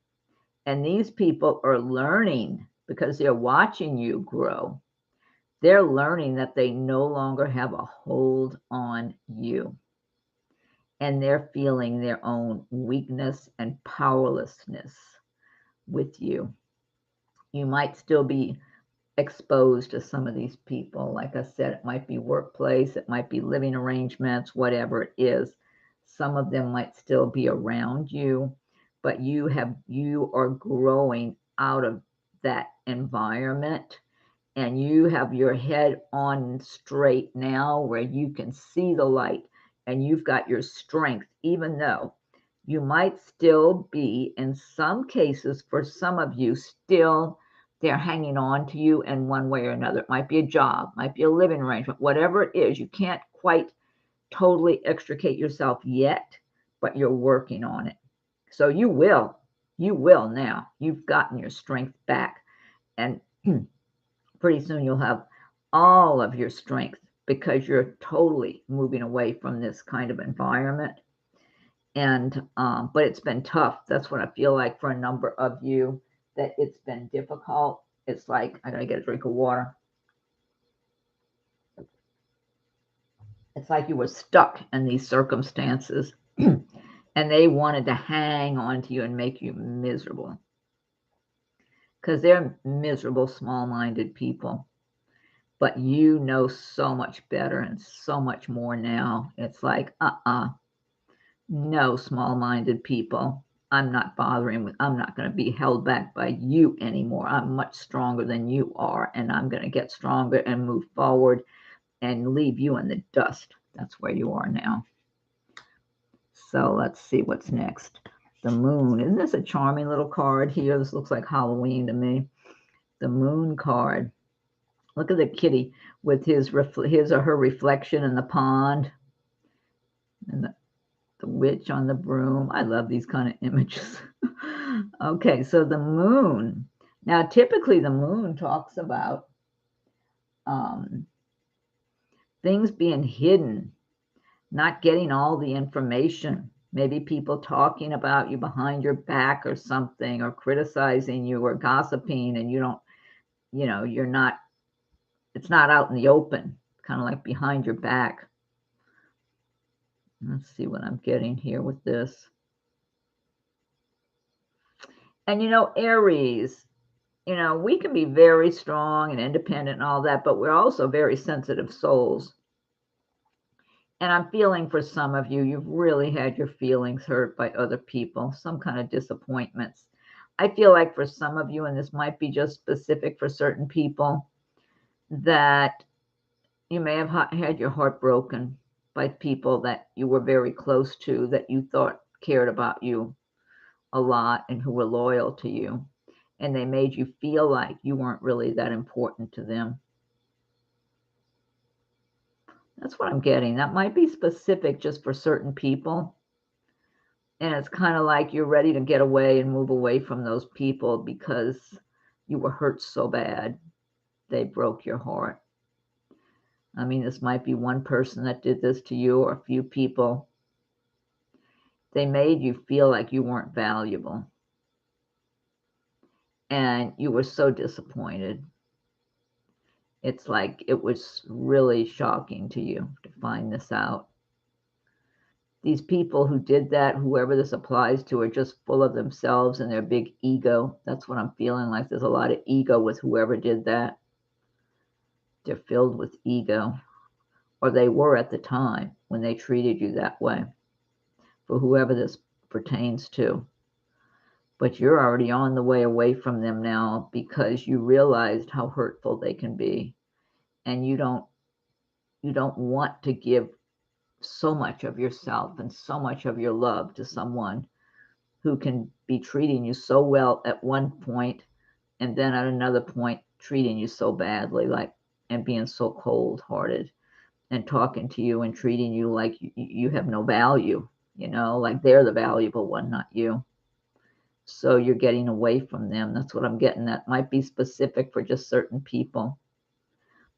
And these people are learning because they're watching you grow. They're learning that they no longer have a hold on you. And they're feeling their own weakness and powerlessness with you. You might still be exposed to some of these people. Like I said, it might be workplace, it might be living arrangements, whatever it is. Some of them might still be around you, but you are growing out of that environment, and you have your head on straight now where you can see the light and you've got your strength, even though you might still be, in some cases, for some of you, still they're hanging on to you in one way or another. It might be a job, might be a living arrangement, whatever it is. You can't quite totally extricate yourself yet, but you're working on it. So you will now. You've gotten your strength back, and pretty soon you'll have all of your strength because you're totally moving away from this kind of environment. And but it's been tough. That's what I feel like for a number of you, that it's been difficult. It's like, I gotta get a drink of water. It's like you were stuck in these circumstances and they wanted to hang on to you and make you miserable because they're miserable, small-minded people. But you know so much better and so much more now. It's like, no, small-minded people. I'm not going to be held back by you anymore. I'm much stronger than you are, and I'm going to get stronger and move forward and leave you in the dust. That's where you are now. So let's see what's next. The moon. Isn't this a charming little card here? This looks like Halloween to me. The moon card. Look at the kitty with his or her reflection in the pond. And the witch on the broom. I love these kind of images. Okay, so the moon. Now, typically the moon talks about things being hidden, not getting all the information. Maybe people talking about you behind your back or something, or criticizing you or gossiping, and you don't, you're not, it's not out in the open, kind of like behind your back. Let's see what I'm getting here with this. And Aries, we can be very strong and independent and all that, but we're also very sensitive souls. And I'm feeling for some of you, you've really had your feelings hurt by other people, some kind of disappointments. I feel like for some of you, and this might be just specific for certain people, that you may have had your heart broken by people that you were very close to, that you thought cared about you a lot and who were loyal to you. And they made you feel like you weren't really that important to them. That's what I'm getting. That might be specific just for certain people. And it's kind of like you're ready to get away and move away from those people because you were hurt so bad. They broke your heart. I mean, this might be one person that did this to you, or a few people. They made you feel like you weren't valuable. And you were so disappointed. It's like it was really shocking to you to find this out. these people who did that, whoever this applies to, are just full of themselves and their big ego. That's what I'm feeling like. There's a lot of ego with whoever did that. They're filled with ego, or they were at the time when they treated you that way, for whoever this pertains to. But you're already on the way away from them now because you realized how hurtful they can be, and you don't want to give so much of yourself and so much of your love to someone who can be treating you so well at one point and then at another point treating you so badly, like, and being so cold-hearted and talking to you and treating you like you have no value, like they're the valuable one, not you. So you're getting away from them. That's what I'm getting. That might be specific for just certain people,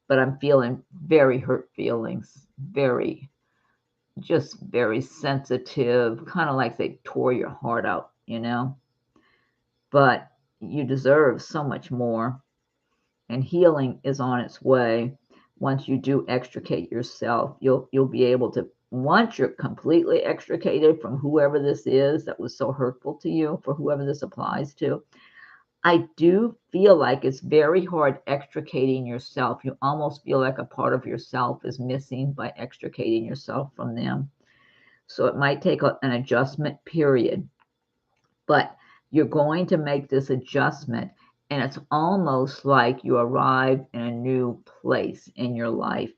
but I'm feeling very hurt feelings, very sensitive, kind of like they tore your heart out, but you deserve so much more, and healing is on its way. Once you do extricate yourself, you'll be able to, once you're completely extricated from whoever this is that was so hurtful to you, for whoever this applies to. I do feel like it's very hard extricating yourself. You almost feel like a part of yourself is missing by extricating yourself from them. So it might take an adjustment period, but you're going to make this adjustment, and it's almost like you arrive in a new place in your life,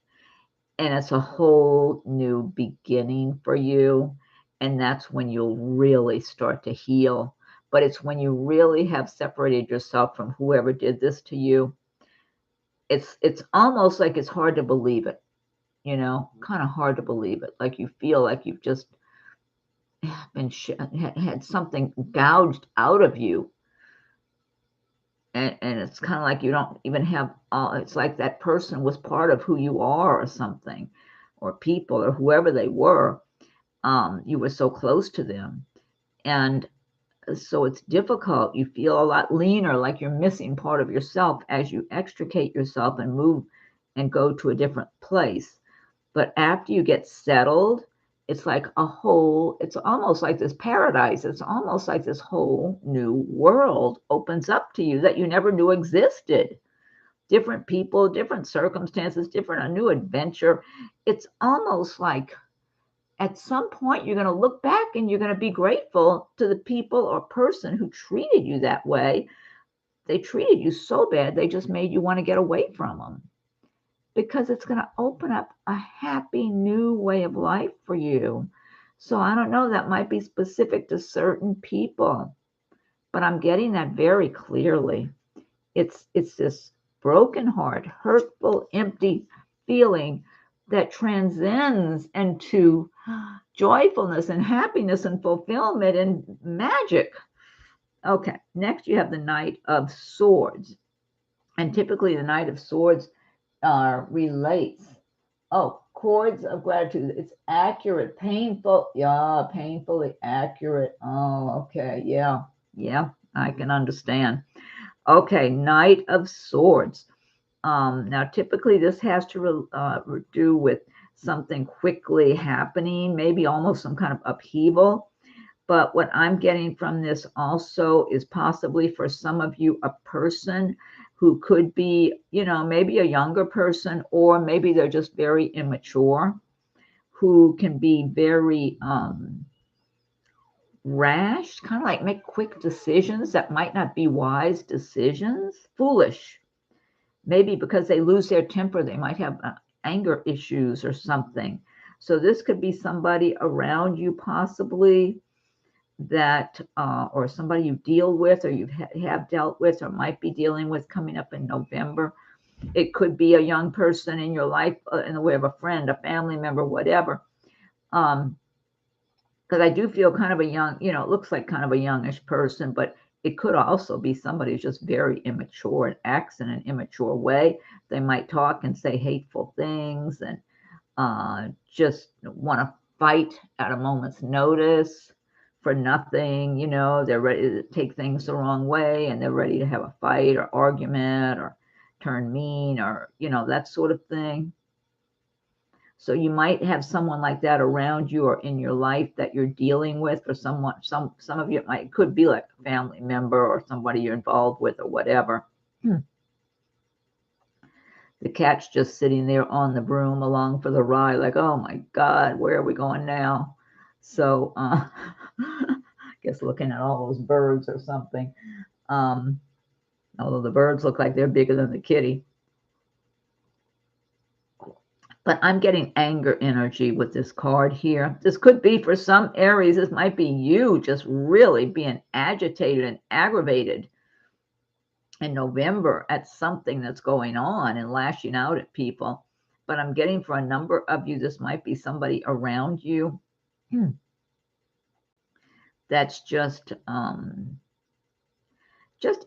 and it's a whole new beginning for you, and that's when you'll really start to heal. But it's when you really have separated yourself from whoever did this to you. It's almost like it's hard to believe it, kind of hard to believe it, like you feel like you've just been had something gouged out of you, and it's kind of like you don't even have it's like that person was part of who you are or something, or people, or whoever they were. You were so close to them, and so it's difficult. You feel a lot leaner, like you're missing part of yourself as you extricate yourself and move and go to a different place. But after you get settled, it's like it's almost like this paradise. It's almost like this whole new world opens up to you that you never knew existed. Different people, different circumstances, a new adventure. It's almost like at some point you're going to look back and you're going to be grateful to the people or person who treated you that way. They treated you so bad, they just made you want to get away from them, because it's going to open up a happy new way of life for you. So I don't know, that might be specific to certain people, but I'm getting that very clearly. It's this broken heart, hurtful, empty feeling that transcends into joyfulness and happiness and fulfillment and magic. Okay, next you have the Knight of Swords. And typically the Knight of Swords relates. Oh, chords of gratitude. It's accurate, painful. Yeah, painfully accurate. Oh, okay. Yeah, I can understand. Okay, Knight of Swords. Now, typically this has to do with something quickly happening, maybe almost some kind of upheaval. But what I'm getting from this also is possibly for some of you a person who could be, maybe a younger person, or maybe they're just very immature, who can be very rash, kind of like make quick decisions that might not be wise decisions, foolish. Maybe because they lose their temper, they might have anger issues or something. So this could be somebody around you possibly that, or somebody you deal with, or you have dealt with, or might be dealing with coming up in November. It could be a young person in your life, in the way of a friend, a family member, whatever. Because I do feel kind of a young, it looks like kind of a youngish person, but it could also be somebody who's just very immature and acts in an immature way. They might talk and say hateful things and just want to fight at a moment's notice for nothing. They're ready to take things the wrong way, and they're ready to have a fight or argument or turn mean or, that sort of thing. So you might have someone like that around you or in your life that you're dealing with, or someone, some of you might, could be like a family member or somebody you're involved with or whatever. The cat's just sitting there on the broom along for the ride, like, oh my God, where are we going now? So I guess looking at all those birds or something. Although the birds look like they're bigger than the kitty. But I'm getting anger energy with this card here. This could be for some Aries. This might be you just really being agitated and aggravated in November at something that's going on and lashing out at people. But I'm getting for a number of you, this might be somebody around you that's just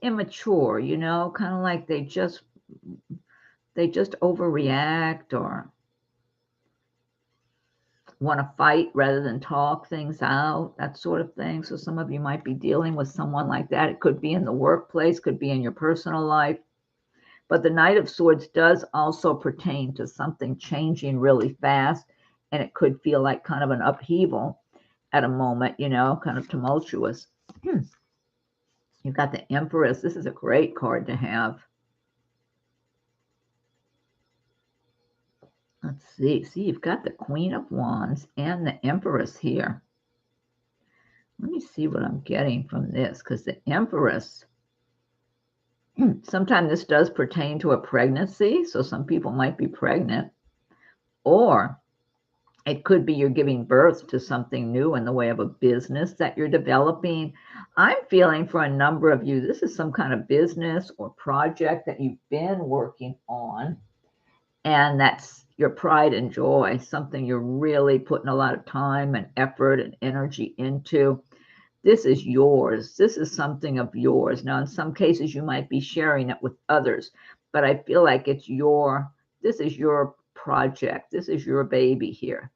immature, you know, kind of like they just overreact or want to fight rather than talk things out, that sort of thing. So some of you might be dealing with someone like that. It could be in the workplace, could be in your personal life. But the Knight of Swords does also pertain to something changing really fast, and it could feel like kind of an upheaval at a moment, you know, kind of tumultuous. You've got the Empress. This is a great card to have. Let's see. See, you've got the Queen of Wands and the Empress here. Let me see what I'm getting from this, because the Empress, sometimes this does pertain to a pregnancy. So some people might be pregnant, or it could be you're giving birth to something new in the way of a business that you're developing. I'm feeling for a number of you, this is some kind of business or project that you've been working on, and that's your pride and joy, something you're really putting a lot of time and effort and energy into. This is yours. This is something of yours. Now, in some cases, you might be sharing it with others, but I feel like it's this is your project. This is your baby here.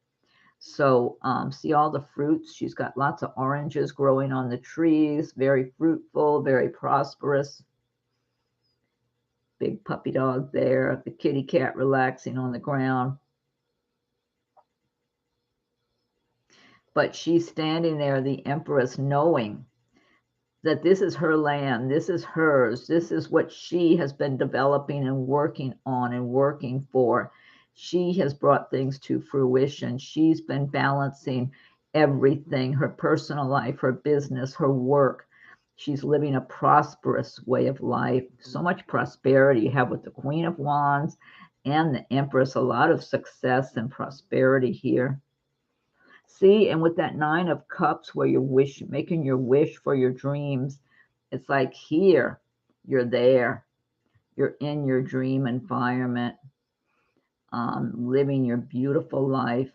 So see all the fruits. She's got lots of oranges growing on the trees, very fruitful, very prosperous. Big puppy dog there, the kitty cat relaxing on the ground. But she's standing there, the Empress, knowing that this is her land, this is hers, this is what she has been developing and working on and working for. She has brought things to fruition. She's been balancing everything, her personal life, her business, her work. She's living a prosperous way of life. So much prosperity you have with the Queen of Wands and the Empress, a lot of success and prosperity here. See, and with that Nine of Cups, where you're making your wish for your dreams, it's like here, you're there. You're in your dream environment, living your beautiful life.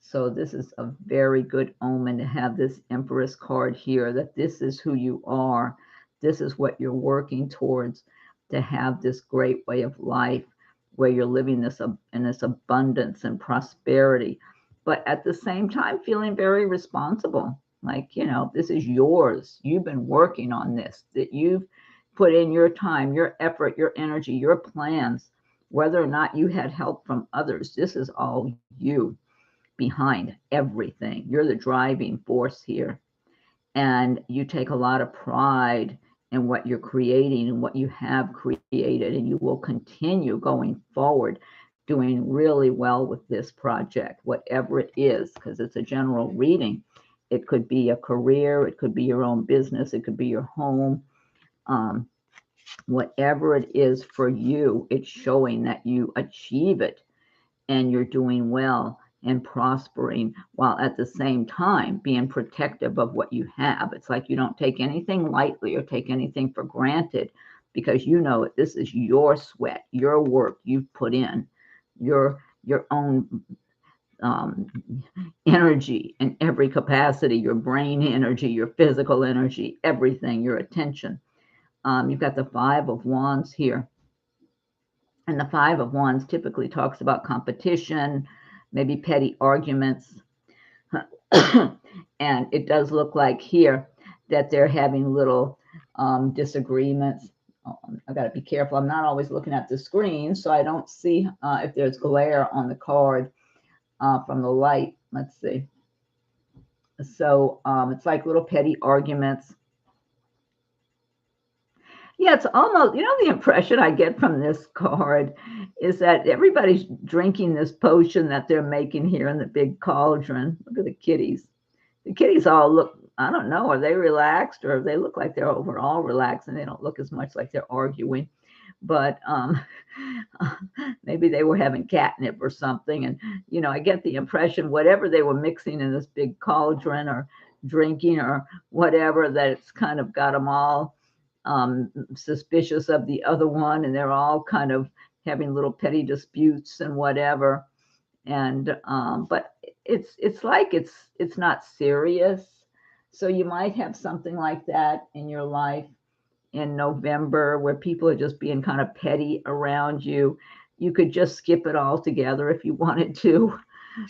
So this is a very good omen to have this Empress card here, that this is who you are. This is what you're working towards, to have this great way of life where you're living this in this abundance and prosperity, but at the same time feeling very responsible. Like, you know, this is yours. You've been working on this, that you've put in your time, your effort, your energy, your plans, whether or not you had help from others. This is all you behind everything. You're the driving force here. And you take a lot of pride in what you're creating and what you have created, and you will continue going forward doing really well with this project, whatever it is, because it's a general reading. It could be a career, it could be your own business, it could be your home. Whatever it is for you, it's showing that you achieve it and you're doing well and prospering, while at the same time being protective of what you have. It's like you don't take anything lightly or take anything for granted, because you know this is your sweat, your work you've put in, your own energy in every capacity, your brain energy, your physical energy, everything, your attention. You've got the Five of Wands here. And the Five of Wands typically talks about competition, maybe petty arguments. And it does look like here that they're having little disagreements I got to be careful. I'm not always looking at the screen, so I don't see if there's glare on the card from the light. Let's see. So it's like little petty arguments. Yeah, it's almost, the impression I get from this card is that everybody's drinking this potion that they're making here in the big cauldron. Look at the kitties. The kitties all look, I don't know, are they relaxed, or they look like they're overall relaxed and they don't look as much like they're arguing. But maybe they were having catnip or something. And, I get the impression whatever they were mixing in this big cauldron or drinking or whatever, that it's kind of got them all suspicious of the other one. And they're all kind of having little petty disputes and whatever. And but it's like it's not serious. So you might have something like that in your life in November, where people are just being kind of petty around you. You could just skip it all together if you wanted to,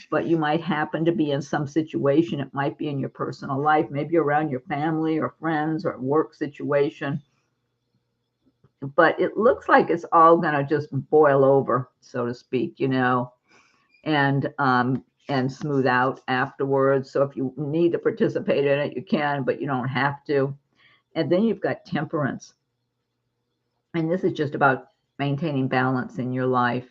but you might happen to be in some situation. It might be in your personal life, maybe around your family or friends or work situation. But it looks like it's all going to just boil over, so to speak, and smooth out afterwards. So if you need to participate in it, you can, but you don't have to. And then you've got temperance. And this is just about maintaining balance in your life,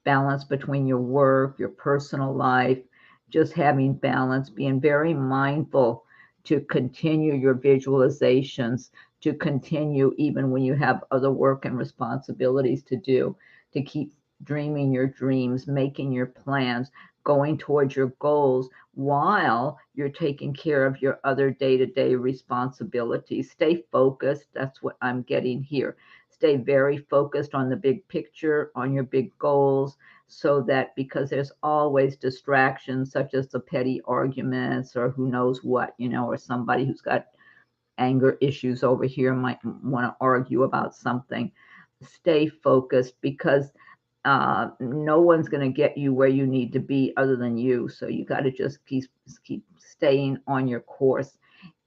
balance between your work, your personal life, just having balance, being very mindful to continue your visualizations, to continue even when you have other work and responsibilities to do, to keep dreaming your dreams, making your plans, going towards your goals while you're taking care of your other day-to-day responsibilities. Stay focused. That's what I'm getting here. Stay very focused on the big picture, on your big goals, so that, because there's always distractions such as the petty arguments or who knows what, or somebody who's got anger issues over here might want to argue about something. Stay focused, because no one's going to get you where you need to be other than you. So you got to just keep staying on your course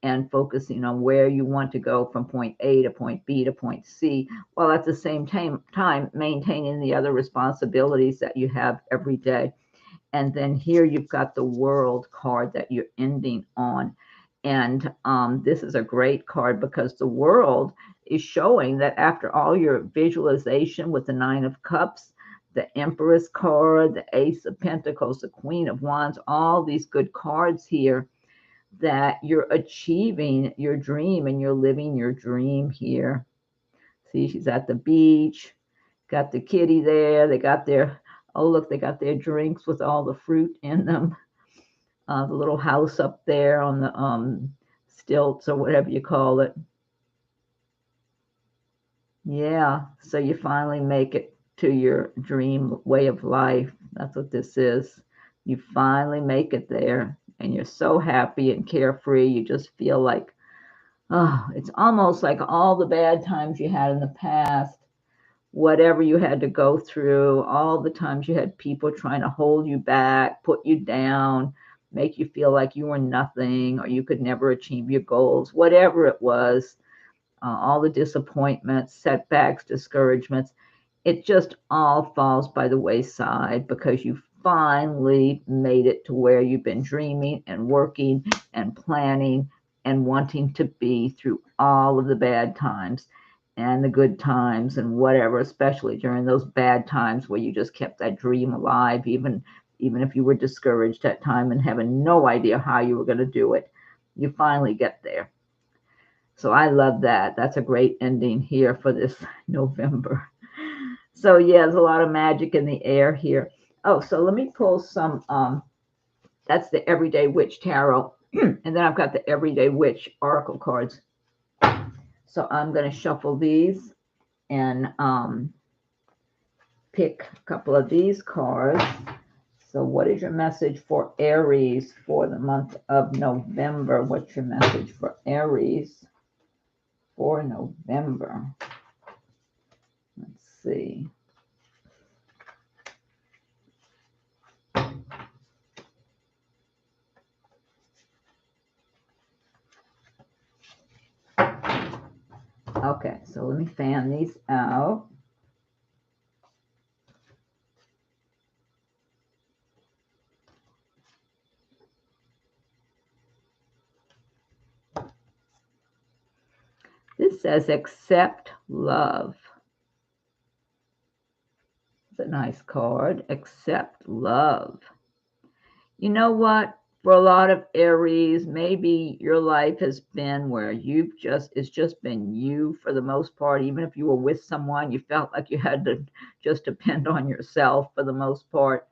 and focusing on where you want to go from point A to point B to point C, while at the same time maintaining the other responsibilities that you have every day. And then here you've got the World card that you're ending on. And this is a great card, because the World is showing that after all your visualization with the Nine of Cups, the Empress card, the Ace of Pentacles, the Queen of Wands, all these good cards here, that you're achieving your dream and you're living your dream here. See, she's at the beach, got the kitty there. They got their, oh, look, they got their drinks with all the fruit in them. The little house up there on the stilts or whatever you call it. Yeah, so you finally make it to your dream way of life. That's what this is. You finally make it there, and you're so happy and carefree. You just feel like, oh, it's almost like all the bad times you had in the past, whatever you had to go through, all the times you had people trying to hold you back, put you down, make you feel like you were nothing or you could never achieve your goals, whatever it was, all the disappointments, setbacks, discouragements, it just all falls by the wayside, because you finally made it to where you've been dreaming and working and planning and wanting to be through all of the bad times and the good times and whatever, especially during those bad times where you just kept that dream alive, even if you were discouraged at time and having no idea how you were going to do it. You finally get there. So I love that. That's a great ending here for this November. So yeah, there's a lot of magic in the air here. Oh, so let me pull some, that's the Everyday Witch Tarot. And then I've got the Everyday Witch Oracle cards. So I'm going to shuffle these and pick a couple of these cards. So what is your message for Aries for the month of November? What's your message for Aries for November? Let's see. Okay, so let me fan these out. This says accept love. It's a nice card. Accept love. You know what? For a lot of Aries, maybe your life has been where it's just been you for the most part. Even if you were with someone, you felt like you had to just depend on yourself for the most part.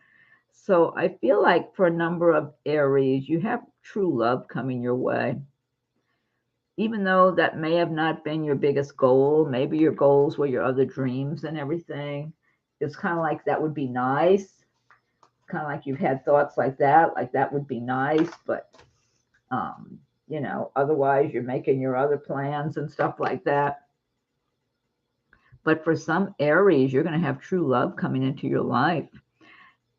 So I feel like for a number of Aries, you have true love coming your way. Even though that may have not been your biggest goal, maybe your goals were your other dreams and everything. It's kind of like that would be nice. Kind of like you've had thoughts like that would be nice, but otherwise you're making your other plans and stuff like that. But for some Aries, you're going to have true love coming into your life.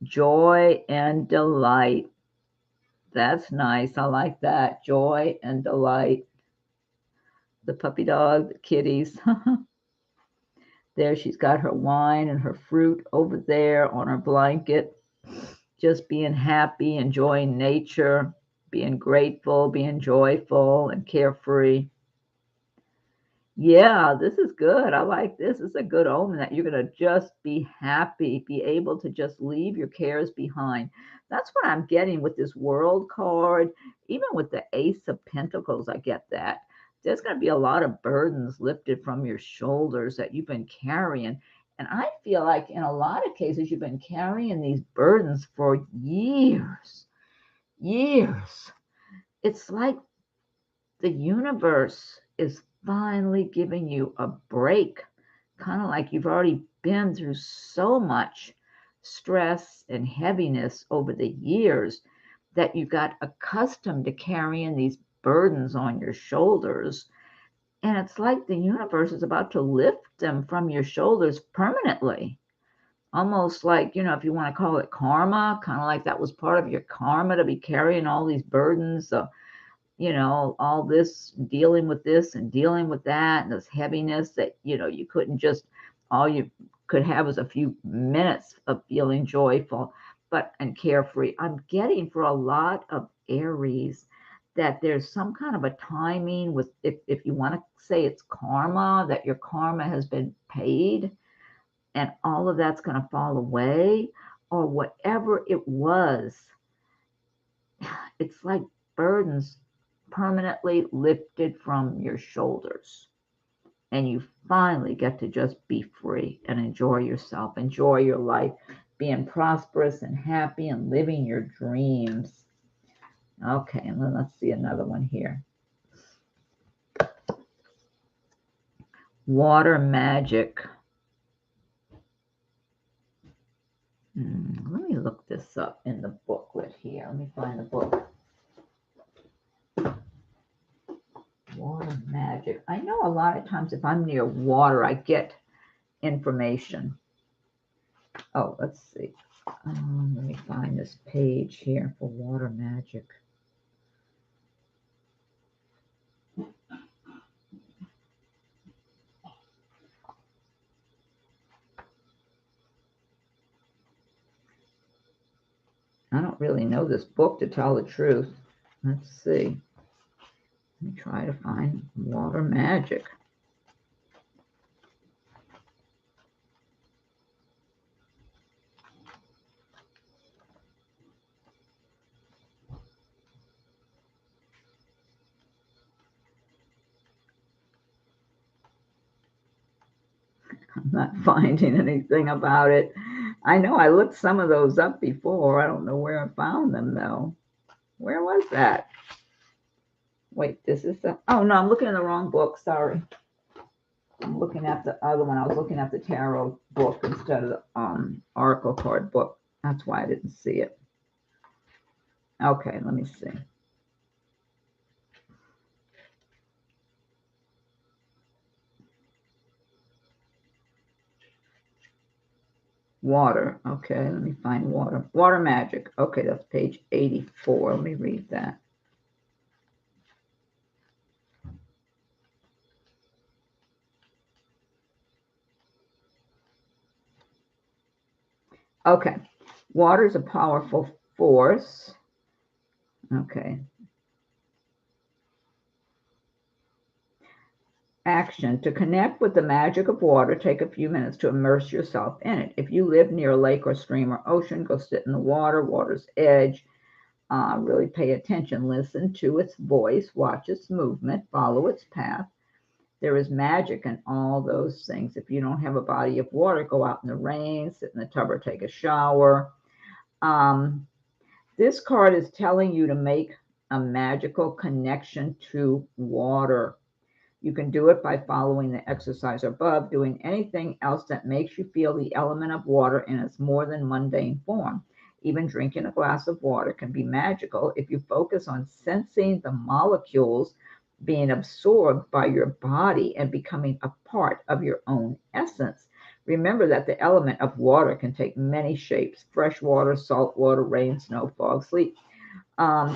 Joy and delight. That's nice. I like that. Joy and delight. The puppy dog, the kitties. There she's got her wine and her fruit over there on her blanket. Just being happy, enjoying nature, being grateful, being joyful and carefree. Yeah, this is good. I like this. It's a good omen that you're going to just be happy, be able to just leave your cares behind. That's what I'm getting with this World card. Even with the Ace of Pentacles, I get that. There's going to be a lot of burdens lifted from your shoulders that you've been carrying. And I feel like in a lot of cases, you've been carrying these burdens for years. Years. It's like the universe is finally giving you a break, kind of like you've already been through so much stress and heaviness over the years that you got accustomed to carrying these burdens on your shoulders. And it's like the universe is about to lift them from your shoulders permanently. Almost like, if you want to call it karma, kind of like that was part of your karma to be carrying all these burdens. So all this, dealing with this and dealing with that, and this heaviness that, you couldn't just, all you could have was a few minutes of feeling joyful, and carefree. I'm getting for a lot of Aries that there's some kind of a timing with, if you want to say it's karma, that your karma has been paid and all of that's going to fall away, or whatever it was. It's like burdens permanently lifted from your shoulders, and you finally get to just be free and enjoy yourself, enjoy your life, being prosperous and happy and living your dreams. Okay, and then let's see another one here. Water magic. Let me look this up in the booklet here. Let me find the book. Water magic. I know a lot of times if I'm near water, I get information. Oh, let's see. Let me find this page here for water magic. I don't really know this book, to tell the truth. Let's see. Let me try to find water magic. I'm not finding anything about it. I know I looked some of those up before. I don't know where I found them, though. Where was that? Wait, this is the... Oh, no, I'm looking in the wrong book. Sorry. I'm looking at the other one. I was looking at the tarot book instead of the oracle card book. That's why I didn't see it. Okay, let me see. Water. Okay, let me find water. Water magic. Okay, that's page 84. Let me read that. Okay. Water is a powerful force. Okay. Action. To connect with the magic of water, take a few minutes to immerse yourself in it. If you live near a lake or stream or ocean, go sit in the water, water's edge. Really pay attention. Listen to its voice. Watch its movement. Follow its path. There is magic in all those things. If you don't have a body of water, go out in the rain, sit in the tub or take a shower. This card is telling you to make a magical connection to water. You can do it by following the exercise above, doing anything else that makes you feel the element of water in its more than mundane form. Even drinking a glass of water can be magical if you focus on sensing the molecules being absorbed by your body and becoming a part of your own essence. Remember that the element of water can take many shapes: fresh water, salt water, rain, snow, fog, sleet.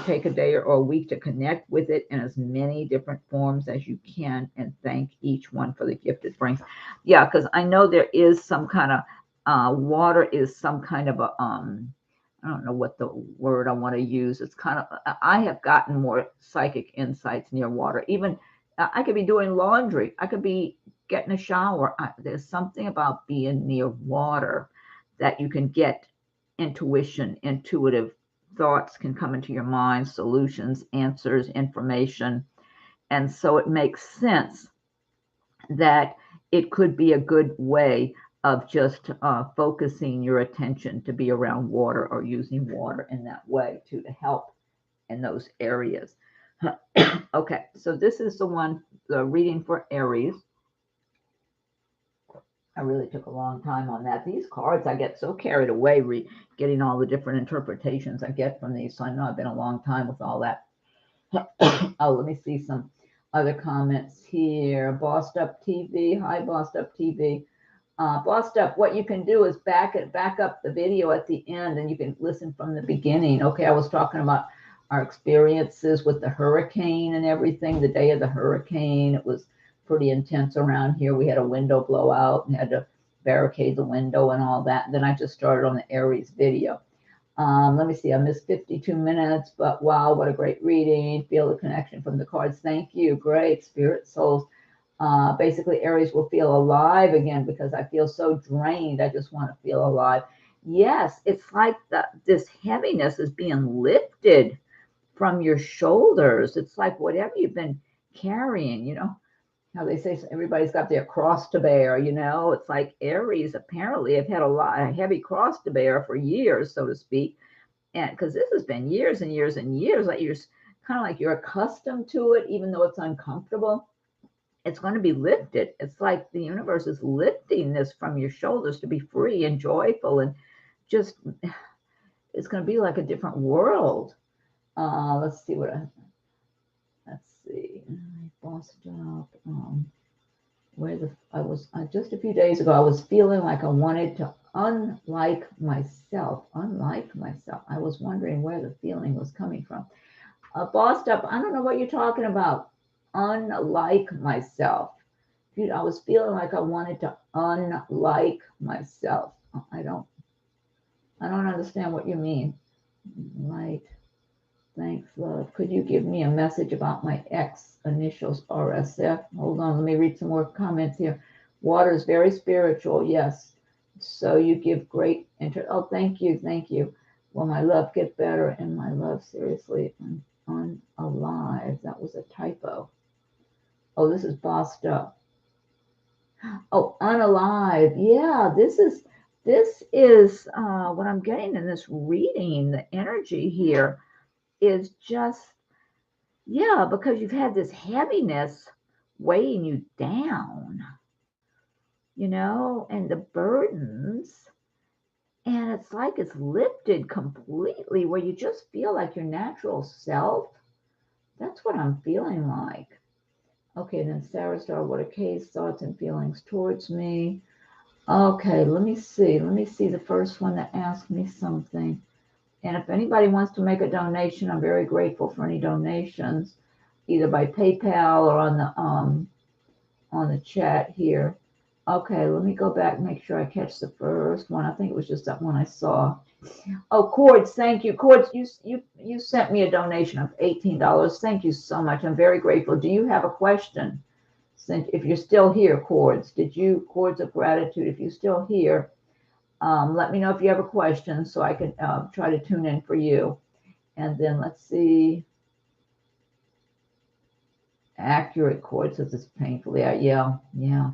Take a day or a week to connect with it in as many different forms as you can, and thank each one for the gift it brings. Yeah, because I know there is some kind of water is some kind of a I don't know what the word I want to use. It's kind of, I have gotten more psychic insights near water. Even I could be doing laundry, I could be getting a shower. There's something about being near water that you can get intuition, intuitive thoughts can come into your mind, solutions, answers, information. And so it makes sense that it could be a good way of just focusing your attention to be around water or using water in that way to help in those areas. Okay, so this is the reading for Aries. I really took a long time on that. These cards, I get so carried away getting all the different interpretations I get from these. So I know I've been a long time with all that. Oh, let me see some other comments here. Bossed Up TV. Hi, Bossed Up TV. Bossed Up, what you can do is back up the video at the end and you can listen from the beginning. Okay, I was talking about our experiences with the hurricane and everything. The day of the hurricane, it was pretty intense around here. We had a window blowout and had to barricade the window and all that. And then I just started on the Aries video. Let me see, I missed 52 minutes, but wow, what a great reading. Feel the connection from the cards. Thank you. Great. Spirit, souls. Basically, Aries will feel alive again because I feel so drained. I just want to feel alive. Yes, it's like this heaviness is being lifted from your shoulders. It's like whatever you've been carrying, how they say everybody's got their cross to bear, it's like Aries apparently have had a heavy cross to bear for years, so to speak. And because this has been years and years and years, like you're kind of like you're accustomed to it, even though it's uncomfortable. It's going to be lifted. It's like the universe is lifting this from your shoulders to be free and joyful, and just it's going to be like a different world. Let's see. Bossed Up. Just a few days ago, I was feeling like I wanted to unlike myself. I was wondering where the feeling was coming from. Bossed Up, I don't know what you're talking about. Unlike myself. I was feeling like I wanted to unlike myself. I don't understand what you mean. Light. Thanks, love. Could you give me a message about my ex, initials RSF? Hold on, let me read some more comments here. Water is very spiritual, yes. So you give great interest. Oh, thank you. Well, my love, get better. And my love, seriously, I'm unalive. That was a typo. Oh, this is Bossed Up. Oh, unalive. Yeah, this is what I'm getting in this reading. The energy here is just, yeah, because you've had this heaviness weighing you down, and the burdens, and it's like it's lifted completely where you just feel like your natural self. That's what I'm feeling like. Okay, then Sarah Star, what a case, thoughts and feelings towards me. Okay, let me see the first one that asked me something. And if anybody wants to make a donation, I'm very grateful for any donations, either by PayPal or on the chat here. Okay, let me go back and make sure I catch the first one. I think it was just that one I saw. Oh, Cords, thank you. Cords, you sent me a donation of $18. Thank you so much. I'm very grateful. Do you have a question? Since if you're still here, Cords, Cords of Gratitude, if you're still here, let me know if you have a question so I can try to tune in for you. And then let's see. Accurate, Cords says it's painfully out. Yeah.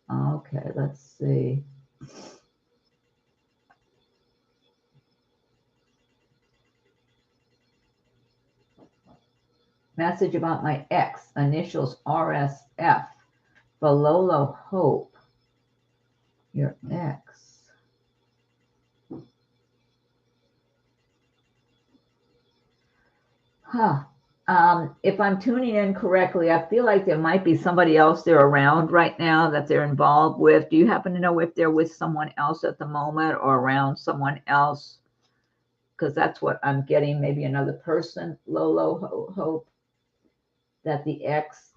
Okay, let's see. Message about my ex, initials RSF, for Lolo Hope. Your ex. If I'm tuning in correctly, I feel like there might be somebody else there around right now that they're involved with. Do you happen to know if they're with someone else at the moment or around someone else? Because that's what I'm getting, maybe another person, Lolo Hope, that the ex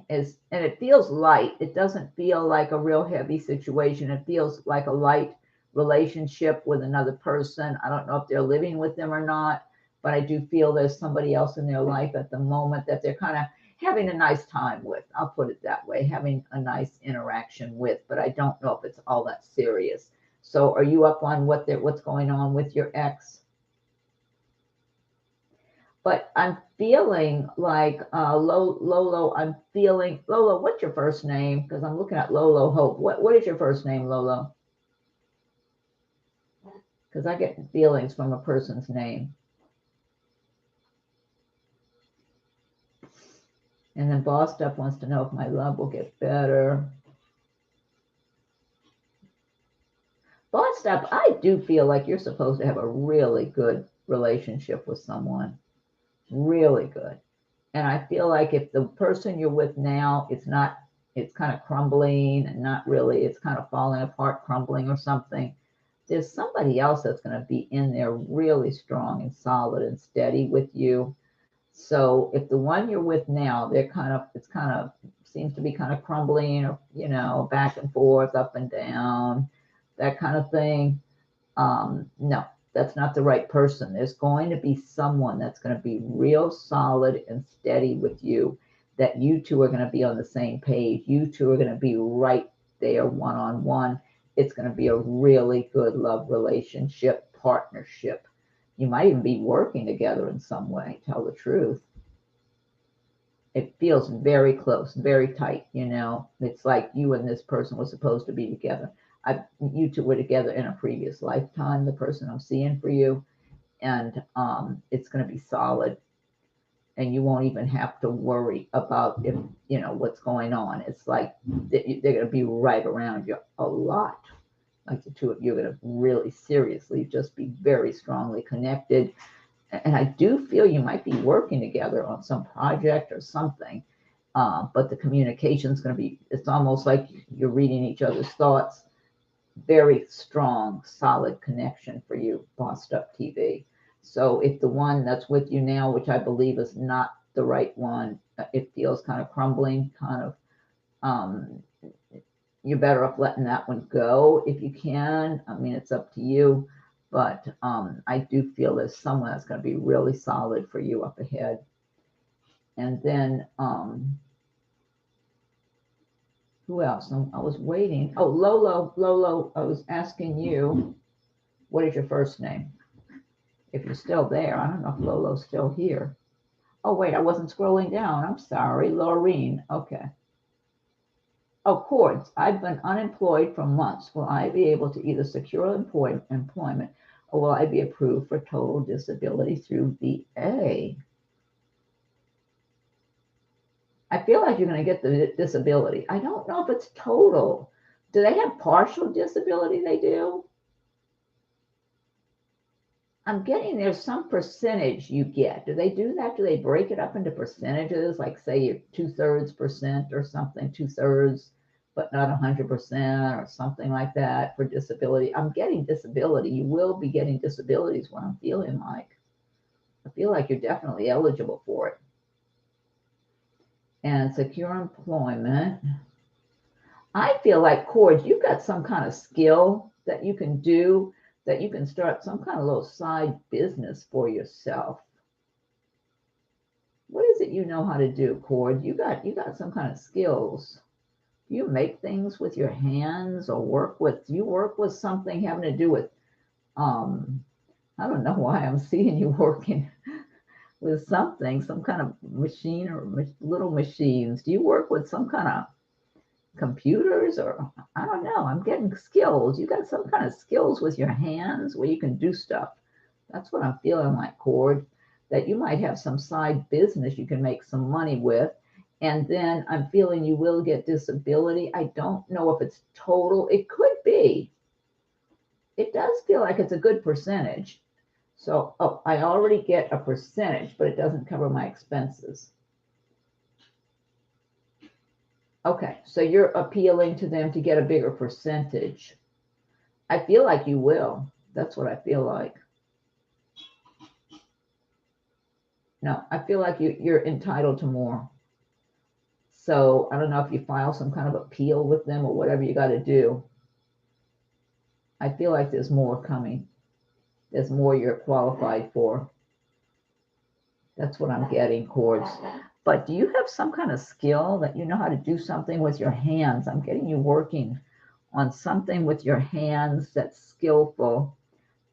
is, and it feels light. It doesn't feel like a real heavy situation. It feels like a light relationship with another person. I don't know if they're living with them or not, but I do feel there's somebody else in their life at the moment that they're kind of having a nice time with. I'll put it that way, having a nice interaction with, but I don't know if it's all that serious. So are you up on what's going on with your ex? But I'm feeling like Lolo, Lolo, what's your first name? Because I'm looking at Lolo Hope. What is your first name, Lolo? Because I get feelings from a person's name. And then Bossed Up wants to know if my love will get better. Bossed Up, I do feel like you're supposed to have a really good relationship with someone. Really good. And I feel like if the person you're with now, it's kind of crumbling and not really, it's kind of falling apart, crumbling or something. There's somebody else that's going to be in there really strong and solid and steady with you. So if the one you're with now, seems to be kind of crumbling or, back and forth, up and down, that kind of thing. No, that's not the right person. There's going to be someone that's going to be real solid and steady with you, that you two are going to be on the same page. You two are going to be right there one-on-one. It's going to be a really good love relationship, partnership. You might even be working together in some way, tell the truth. It feels very close, very tight, It's like you and this person were supposed to be together. You two were together in a previous lifetime, the person I'm seeing for you, and it's going to be solid, and you won't even have to worry about if what's going on. It's like they're going to be right around you a lot. Like the two of you are going to really seriously just be very strongly connected, and I do feel you might be working together on some project or something, but the communication is going to be. It's almost like you're reading each other's thoughts. Very strong, solid connection for you, Bossed Up TV. So if the one that's with you now, which I believe is not the right one, it feels kind of crumbling, you're better off letting that one go if you can. I mean, it's up to you, but I do feel there's someone that's going to be really solid for you up ahead. And then who else? I was waiting. Oh, Lolo, I was asking you, what is your first name? If you're still there. I don't know if Lolo's still here. Oh, wait, I wasn't scrolling down. I'm sorry. Doreen. Okay. Oh, Cords. I've been unemployed for months. Will I be able to either secure employment or will I be approved for total disability through VA? I feel like you're going to get the disability. I don't know if it's total. Do they have partial disability? They do. I'm getting there's some percentage you get. Do they do that? Do they break it up into percentages? Like say you're 2/3% or something, 2/3, but not 100% or something like that for disability. I'm getting disability. You will be getting disabilities, what I'm feeling like. I feel like you're definitely eligible for it. And secure employment. I feel like, Cord, you've got some kind of skill that you can do, that you can start some kind of little side business for yourself. What is it you know how to do, Cord? You got some kind of skills. Do you make things with your hands or do you work with something having to do with um I don't know why I'm seeing you working with something, some kind of machine or little machines. Do you work with some kind of computers or I don't know. I'm getting skills. You got some kind of skills with your hands where you can do stuff. That's what I'm feeling like, Cord, that you might have some side business you can make some money with. And then I'm feeling you will get disability. I don't know if it's total. It could be. It does feel like it's a good percentage. So, oh, I already get a percentage, but it doesn't cover my expenses. Okay, so you're appealing to them to get a bigger percentage. I feel like you will. That's what I feel like. No, I feel like you're entitled to more. So I don't know if you file some kind of appeal with them or whatever you got to do. I feel like there's more coming. There's more you're qualified for. That's what I'm getting, Cords. But do you have some kind of skill that you know how to do something with your hands? I'm getting you working on something with your hands that's skillful,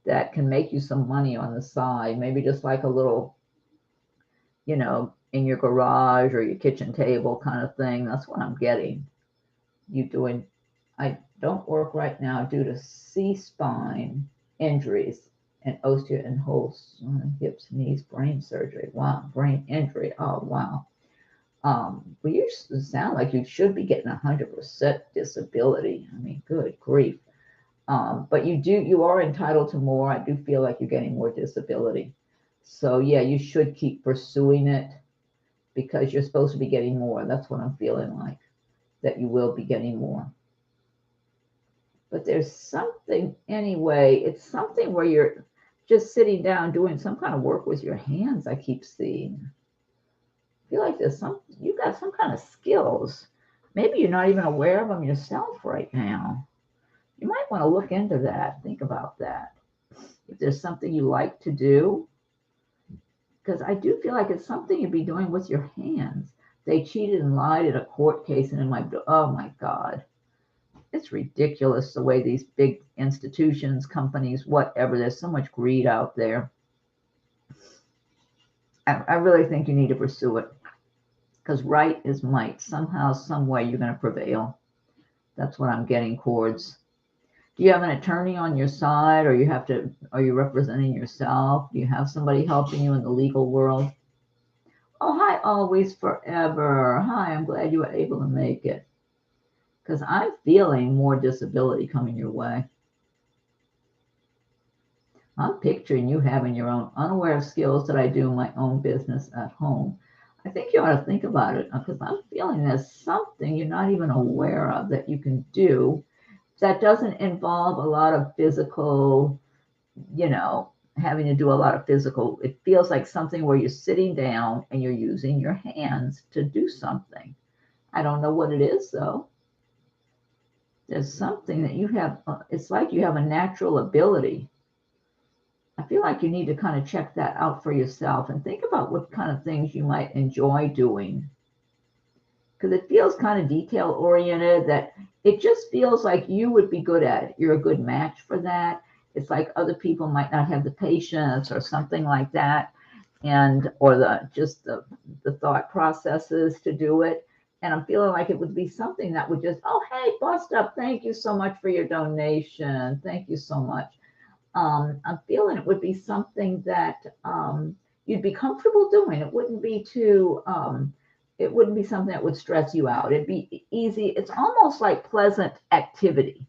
that can make you some money on the side. Maybe just like a little, in your garage or your kitchen table kind of thing. That's what I'm getting. You doing, I don't work right now due to C-spine injuries and osteo and holes, hips, knees, brain surgery. Wow, brain injury. Oh, wow. Well, you sound like you should be getting 100% disability. I mean, good grief. But you are entitled to more. I do feel like you're getting more disability. So yeah, you should keep pursuing it because you're supposed to be getting more. That's what I'm feeling like, that you will be getting more. But there's something anyway. It's something where you're just sitting down doing some kind of work with your hands. I keep seeing. I feel like you got some kind of skills. Maybe you're not even aware of them yourself right now. You might want to look into that. Think about that. If there's something you like to do, because I do feel like it's something you'd be doing with your hands. They cheated and lied at a court case, and oh my God, it's ridiculous the way these big institutions, companies, whatever, there's so much greed out there. I really think you need to pursue it because right is might. Somehow, some way, you're going to prevail. That's what I'm getting, Cords. Do you have an attorney on your side, or are you representing yourself? Do you have somebody helping you in the legal world? Oh, hi, always, forever. Hi, I'm glad you were able to make it. Because I'm feeling more disability coming your way. I'm picturing you having your own unaware of skills that I do my own business at home. I think you ought to think about it because I'm feeling there's something you're not even aware of that you can do that doesn't involve a lot of physical, having to do a lot of physical. It feels like something where you're sitting down and you're using your hands to do something. I don't know what it is, though. There's something that you have. It's like you have a natural ability. I feel like you need to kind of check that out for yourself and think about what kind of things you might enjoy doing. Because it feels kind of detail oriented, that it just feels like you would be good at it. You're a good match for that. It's like other people might not have the patience or something like that, or the thought processes to do it. And I'm feeling like it would be something that would just, oh, hey, bust up. Thank you so much for your donation. Thank you so much. I'm feeling it would be something that you'd be comfortable doing. It wouldn't be something that would stress you out. It'd be easy. It's almost like pleasant activity.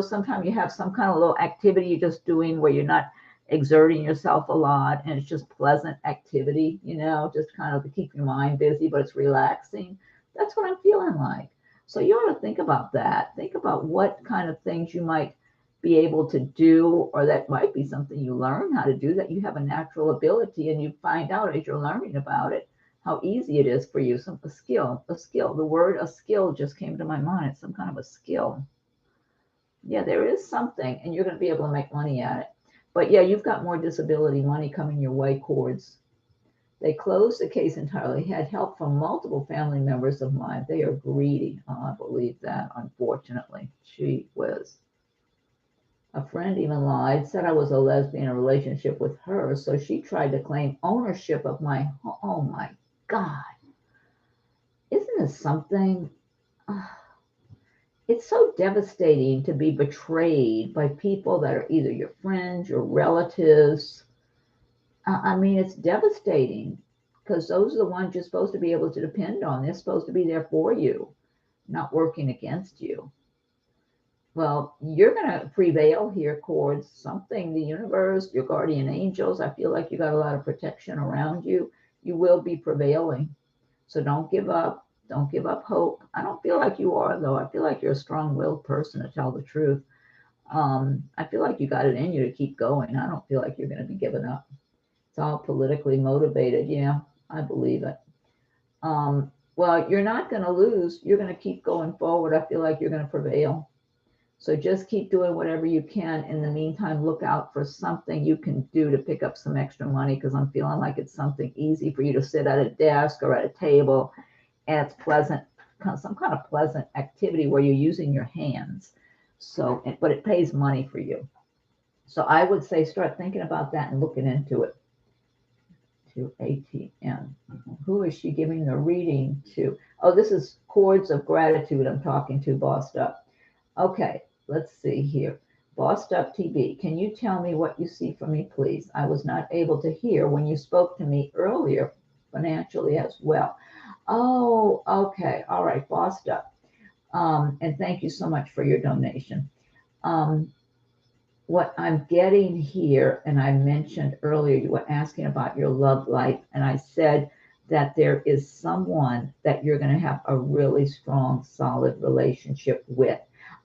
Sometimes you have some kind of little activity you're just doing where you're not exerting yourself a lot and it's just pleasant activity, just kind of to keep your mind busy, but it's relaxing. That's what I'm feeling like. So you ought to think about that. Think about what kind of things you might be able to do, or that might be something you learn how to do, that you have a natural ability and you find out as you're learning about it how easy it is for you. A skill, a skill. The word a skill just came to my mind. It's some kind of a skill. Yeah, there is something, and you're going to be able to make money at it. But yeah, you've got more disability money coming your way, Cords. They closed the case entirely, had help from multiple family members of mine. They are greedy. Oh, I believe that, unfortunately. Gee whiz. A friend even lied, said I was a lesbian in a relationship with her, so she tried to claim ownership of my home. Oh my God. Isn't this something? It's so devastating to be betrayed by people that are either your friends, your relatives. I mean, it's devastating because those are the ones you're supposed to be able to depend on. They're supposed to be there for you, not working against you. Well, you're going to prevail here, Cords. Something, the universe, your guardian angels, I feel like you got a lot of protection around you. You will be prevailing. So don't give up. Don't give up hope. I don't feel like you are, though. I feel like you're a strong-willed person, to tell the truth. I feel like you got it in you to keep going. I don't feel like you're going to be giving up. It's all politically motivated. Yeah, I believe it. Well, you're not going to lose. You're going to keep going forward. I feel like you're going to prevail. So just keep doing whatever you can. In the meantime, look out for something you can do to pick up some extra money, because I'm feeling like it's something easy for you to sit at a desk or at a table, and it's pleasant, some kind of pleasant activity where you're using your hands. So, but it pays money for you. So I would say start thinking about that and looking into it. To ATM. Who is she giving the reading to? Oh, this is Chords of Gratitude I'm talking to, Bossed Up. Okay, let's see here. Bossed Up TV, can you tell me what you see for me, please? I was not able to hear when you spoke to me earlier, financially as well. Oh, okay. All right, Bossed Up. And thank you so much for your donation. What I'm getting here, and I mentioned earlier, you were asking about your love life, and I said that there is someone that you're going to have a really strong, solid relationship with.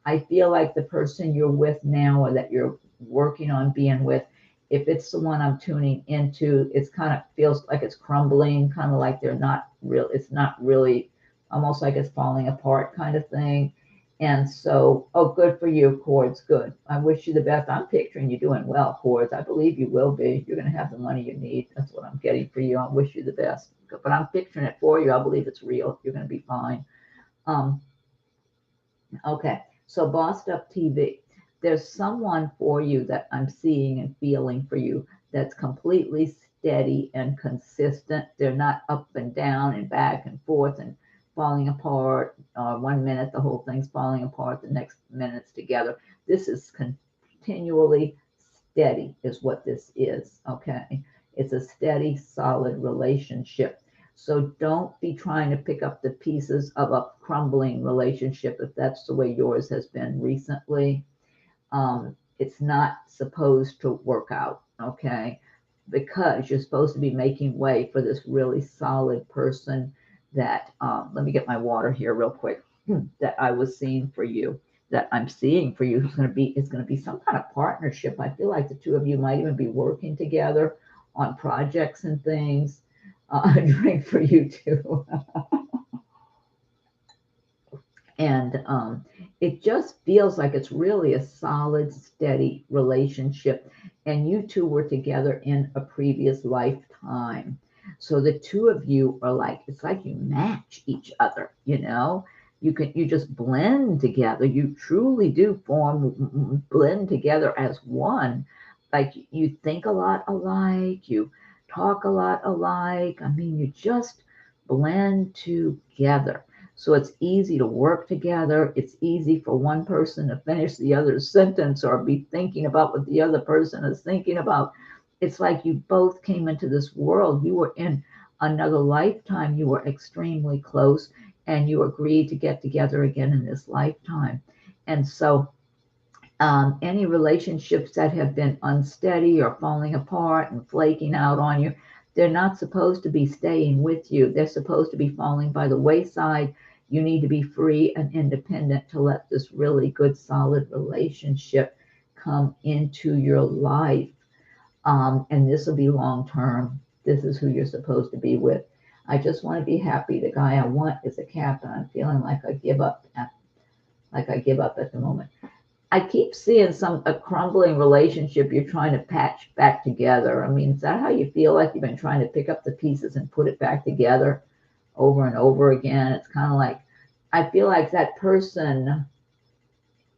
I feel like the person you're with now, or that you're working on being with, if it's the one I'm tuning into, it's kind of feels like it's crumbling, kind of like they're not real. It's not really, almost like it's falling apart kind of thing. And so, oh, good for you, Cords. Good. I wish you the best. I'm picturing you doing well, Cords. I believe you will be. You're going to have the money you need. That's what I'm getting for you. I wish you the best. But I'm picturing it for you. I believe it's real. You're going to be fine. Okay. So Bossed Up TV. There's someone for you that I'm seeing and feeling for you that's completely steady and consistent. They're not up and down and back and forth and falling apart. 1 minute the whole thing's falling apart, the next minute's together. This is continually steady is what this is. Okay, it's a steady, solid relationship. So don't be trying to pick up the pieces of a crumbling relationship if that's the way yours has been recently. It's not supposed to work out. Okay, because you're supposed to be making way for this really solid person that, let me get my water here real quick, that I was seeing for you, that I'm seeing for you, who's going to be, it's going to be some kind of partnership. I feel like the two of you might even be working together on projects and things. A drink for you too. And it just feels like it's really a solid, steady relationship. And you two were together in a previous lifetime. So the two of you are like, it's like you match each other, you know? You just blend together. You truly do blend together as one. Like you think a lot alike, you talk a lot alike. I mean, you just blend together. So it's easy to work together. It's easy for one person to finish the other's sentence or be thinking about what the other person is thinking about. It's like you both came into this world. You were in another lifetime. You were extremely close and you agreed to get together again in this lifetime. And so any relationships that have been unsteady or falling apart and flaking out on you, they're not supposed to be staying with you. They're supposed to be falling by the wayside. You need to be free and independent to let this really good, solid relationship come into your life. And this will be long term. This is who you're supposed to be with. I just want to be happy. The guy I want is a Cap, and I'm feeling like I give up at the moment. I keep seeing a crumbling relationship you're trying to patch back together. I mean, is that how you feel like you've been trying to pick up the pieces and put it back together over and over again? It's kind of like, I feel like that person,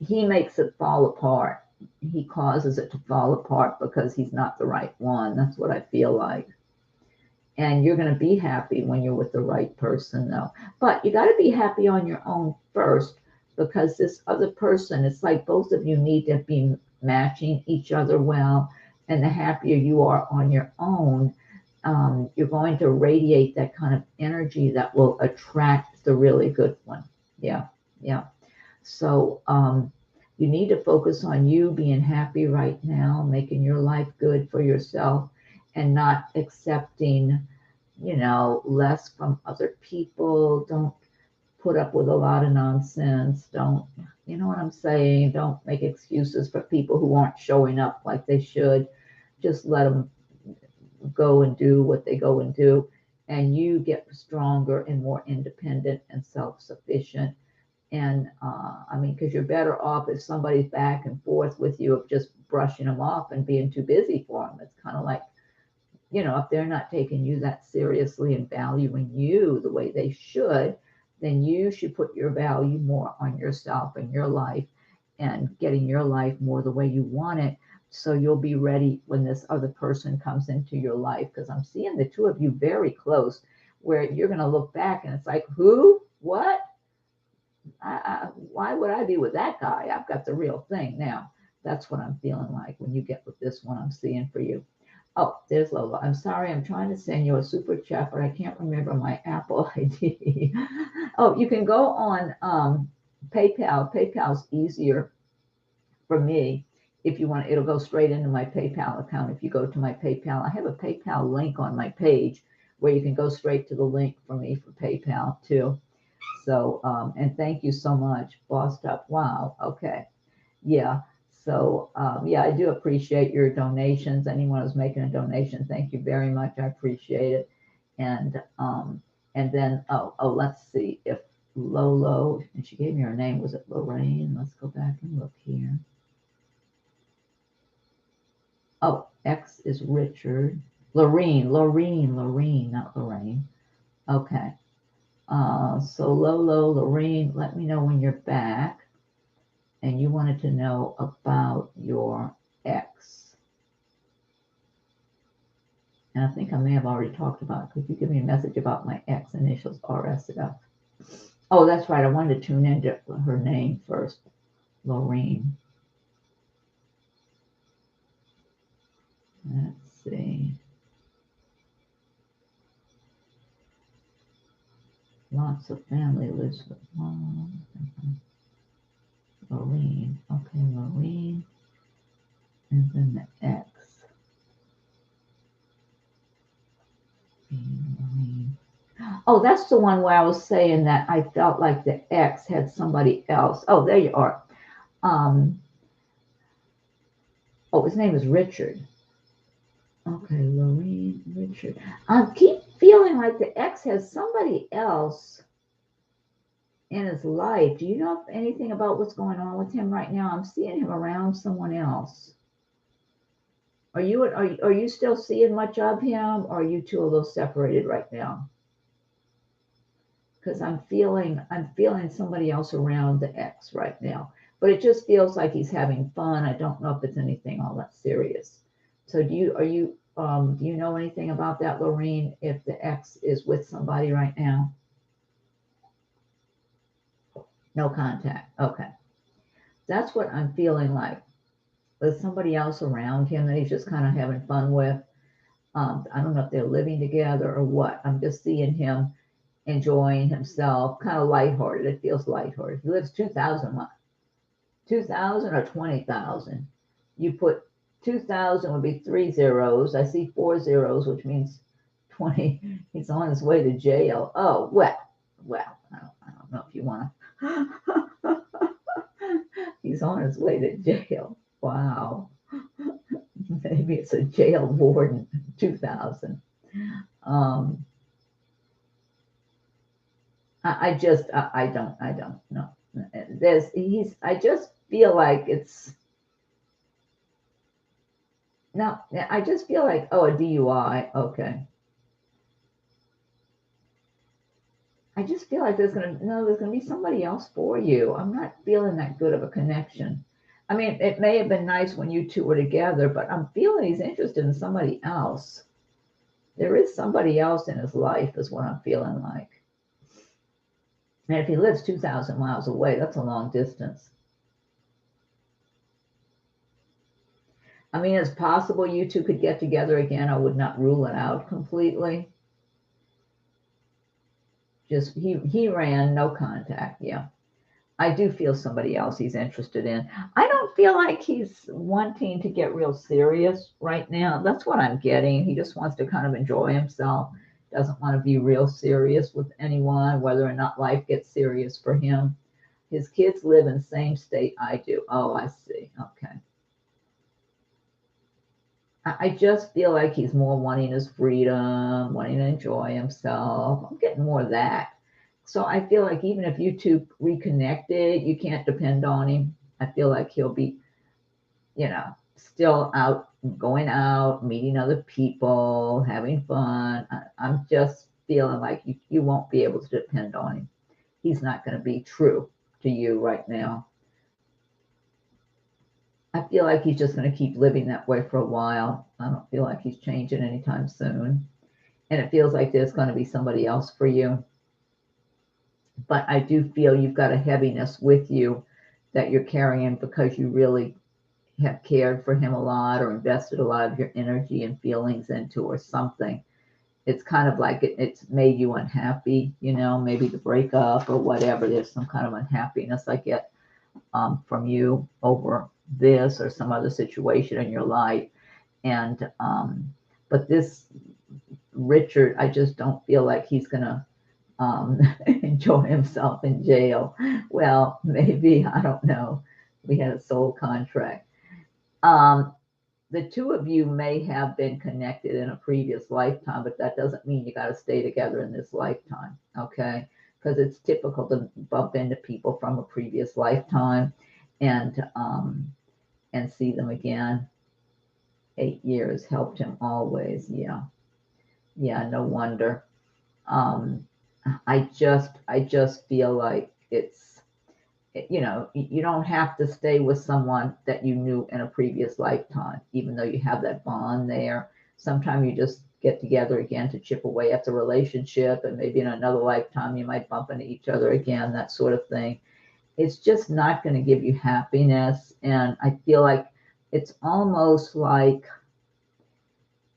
he makes it fall apart. He causes it to fall apart because he's not the right one. That's what I feel like. And you're going to be happy when you're with the right person, though. But you got to be happy on your own first, because this other person, it's like both of you need to be matching each other well. And the happier you are on your own, you're going to radiate that kind of energy that will attract the really good one. Yeah, yeah. So you need to focus on you being happy right now, making your life good for yourself, and not accepting, less from other people. Don't put up with a lot of nonsense. Don't, you know what I'm saying? Don't make excuses for people who aren't showing up like they should. Just let them go and do what they go and do. And you get stronger and more independent and self-sufficient. And I mean, because you're better off if somebody's back and forth with you of just brushing them off and being too busy for them. It's kind of like, if they're not taking you that seriously and valuing you the way they should, then you should put your value more on yourself and your life and getting your life more the way you want it. So you'll be ready when this other person comes into your life. Because I'm seeing the two of you very close, where you're going to look back and it's like, who? What? Why would I be with that guy? I've got the real thing now. That's what I'm feeling like when you get with this one I'm seeing for you. Oh, there's Lola. I'm sorry, I'm trying to send you a super chat, but I can't remember my Apple ID. Oh, you can go on PayPal. PayPal's easier for me. If you want, it'll go straight into my PayPal account. If you go to my PayPal, I have a PayPal link on my page where you can go straight to the link for me for PayPal too. So, and thank you so much, Bossed Up. Wow. Okay. Yeah. So, yeah, I do appreciate your donations. Anyone who's making a donation, thank you very much. I appreciate it. And then, let's see if Lolo, and she gave me her name. Was it Lorraine? Let's go back and look here. Oh, X is Richard. Lorraine, not Lorraine. Okay. So Lolo, Lorraine, let me know when you're back. And you wanted to know about your ex. And I think I may have already talked about it. Could you give me a message about my ex, initials RSF? Oh, that's right. I wanted to tune into her name first. Lorraine. Let's see. Lots of family lives with mom. Lorraine. Okay, Lorraine. And then the ex. Lorraine. Oh, that's the one where I was saying that I felt like the ex had somebody else. Oh, there you are. His name is Richard. Okay, Lorraine, Richard. I keep feeling like the ex has somebody else in his life. Do you know anything about what's going on with him right now? I'm seeing him around someone else. Are you still seeing much of him, or are you two a little separated right now? Because I'm feeling somebody else around the ex right now, but it just feels like he's having fun. I don't know if it's anything all that serious. So do you know anything about that, Lorraine? If the ex is with somebody right now? No contact. Okay, that's what I'm feeling like. There's somebody else around him that he's just kind of having fun with. I don't know if they're living together or what. I'm just seeing him enjoying himself, kind of lighthearted. It feels lighthearted. He lives 2,000 or 20,000. You put 2,000 would be 3 zeros. I see 4 zeros, which means 20. He's on his way to jail. Oh, well, I don't know if you want to. He's on his way to jail. Wow. Maybe it's a jail warden, 2,000. I don't know. I just feel like it's, no, I just feel like, oh, a DUI. Okay. I just feel like there's gonna be somebody else for you. I'm not feeling that good of a connection. I mean, it may have been nice when you two were together, but I'm feeling he's interested in somebody else. There is somebody else in his life, is what I'm feeling like. And if he lives 2,000 miles away, that's a long distance. I mean, it's possible you two could get together again. I would not rule it out completely. Just he ran no contact. Yeah. I do feel somebody else he's interested in. I don't feel like he's wanting to get real serious right now. That's what I'm getting. He just wants to kind of enjoy himself. Doesn't want to be real serious with anyone, whether or not life gets serious for him. His kids live in the same state I do. Oh, I see. Okay. I just feel like he's more wanting his freedom, wanting to enjoy himself. I'm getting more of that. So I feel like even if you two reconnected, you can't depend on him. I feel like he'll be, still out, going out, meeting other people, having fun. I'm just feeling like you won't be able to depend on him. He's not going to be true to you right now. I feel like he's just going to keep living that way for a while. I don't feel like he's changing anytime soon. And it feels like there's going to be somebody else for you. But I do feel you've got a heaviness with you that you're carrying because you really have cared for him a lot or invested a lot of your energy and feelings into or something. It's kind of like it's made you unhappy, maybe the breakup or whatever. There's some kind of unhappiness I get from you over this or some other situation in your life. And but this Richard, I just don't feel like he's gonna enjoy himself in jail. Well, maybe, I don't know. We had a soul contract. The two of you may have been connected in a previous lifetime, but that doesn't mean you got to stay together in this lifetime, okay? Because it's typical to bump into people from a previous lifetime and see them again. 8 years helped him always. Yeah, no wonder. I just feel like it's, you don't have to stay with someone that you knew in a previous lifetime, even though you have that bond there. Sometimes you just get together again to chip away at the relationship, and maybe in another lifetime you might bump into each other again, that sort of thing. It's just not going to give you happiness. And I feel like it's almost like,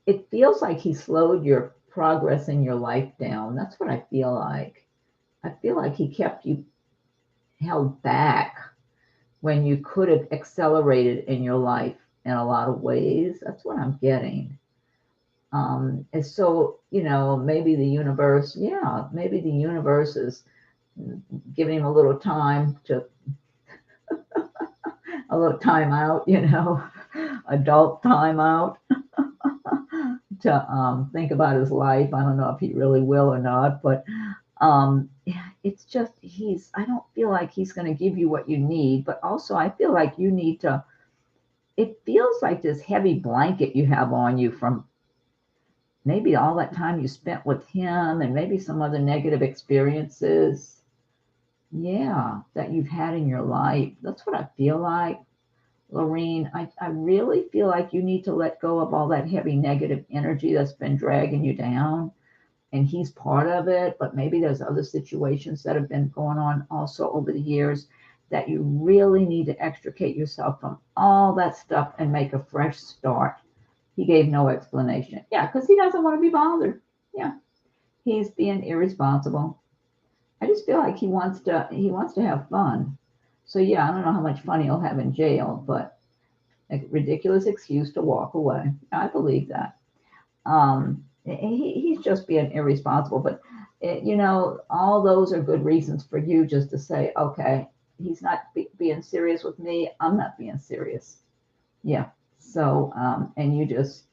it feels like he slowed your progress in your life down. That's what I feel like. I feel like he kept you held back when you could have accelerated in your life in a lot of ways. That's what I'm getting. And so, maybe the universe, maybe the universe is giving him a little time to, a little time out, adult time out to think about his life. I don't know if he really will or not, but it's just, I don't feel like he's going to give you what you need, but also I feel like you need to, it feels like this heavy blanket you have on you from maybe all that time you spent with him and maybe some other negative experiences, that you've had in your life. That's what I feel like, Lorene. I really feel like you need to let go of all that heavy negative energy that's been dragging you down. And he's part of it, but maybe there's other situations that have been going on also over the years that you really need to extricate yourself from all that stuff and make a fresh start. He gave no explanation. Yeah, because he doesn't want to be bothered. Yeah, he's being irresponsible. I just feel like he wants to have fun. So yeah, I don't know how much fun he'll have in jail, but a ridiculous excuse to walk away. I believe that. He's just being irresponsible, but all those are good reasons for you just to say, okay, he's not being serious with me, I'm not being serious. Yeah. So and you just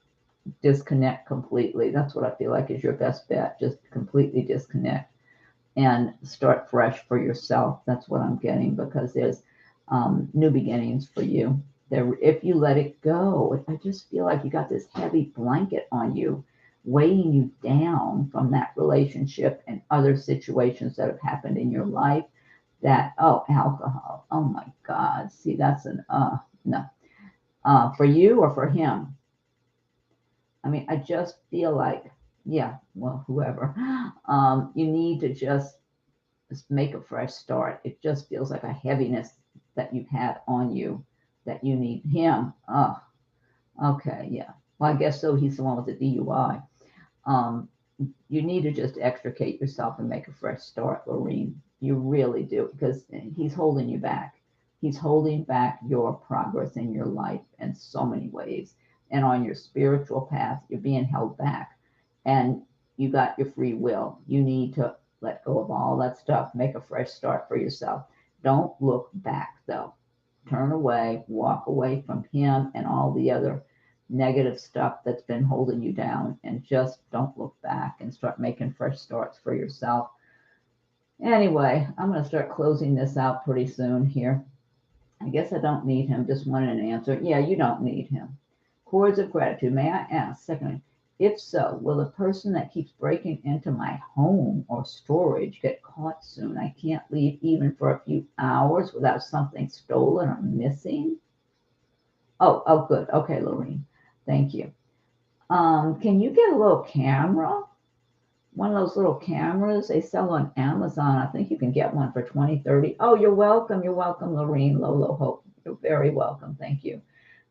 disconnect completely. That's what I feel like is your best bet. Just completely disconnect. and start fresh for yourself. That's what I'm getting, because there's new beginnings for you. There, if you let it go, I just feel like you got this heavy blanket on you, weighing you down from that relationship and other situations that have happened in your life. That, oh, alcohol. Oh my God. See, that's an no. For you or for him? I mean, I just feel like, yeah, well, whoever. You need to just make a fresh start. It just feels like a heaviness that you've had on you, that you need him. Oh, okay, yeah. Well, I guess so. He's the one with the DUI. You need to just extricate yourself and make a fresh start, Doreen. You really do, because he's holding you back. He's holding back your progress in your life in so many ways. And on your spiritual path, you're being held back. And you got your free will. You need to let go of all that stuff. Make a fresh start for yourself. Don't look back, though. Turn away, walk away from him and all the other negative stuff that's been holding you down, and just don't look back and start making fresh starts for yourself. Anyway, I'm going to start closing this out pretty soon here. I guess I don't need him. Just wanted an answer. Yeah, you don't need him. Chords of gratitude. May I ask, secondly, if so, will the person that keeps breaking into my home or storage get caught soon? I can't leave even for a few hours without something stolen or missing. Oh, good. Okay, Lorraine. Thank you. Can you get a little camera? One of those little cameras they sell on Amazon. I think you can get one for 20, 30. Oh, you're welcome. You're welcome, Lorraine. Lolo Hope. You're very welcome. Thank you.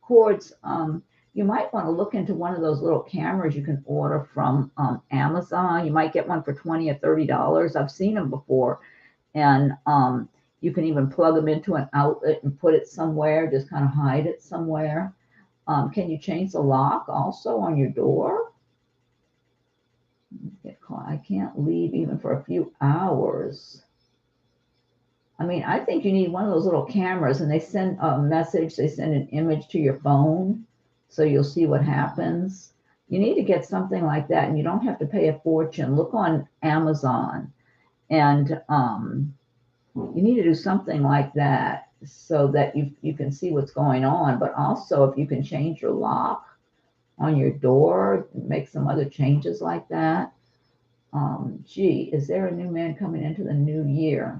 Cords, you might want to look into one of those little cameras you can order from Amazon. You might get one for 20 or $30. I've seen them before. And you can even plug them into an outlet and put it somewhere, just kind of hide it somewhere. Can you change the lock also on your door? I can't leave even for a few hours. I mean, I think you need one of those little cameras, and they send a message, they send an image to your phone, so you'll see what happens. You need to get something like that, and you don't have to pay a fortune. Look on Amazon, and you need to do something like that so that you can see what's going on. But also, if you can change your lock on your door, make some other changes like that. Gee, is there a new man coming into the new year?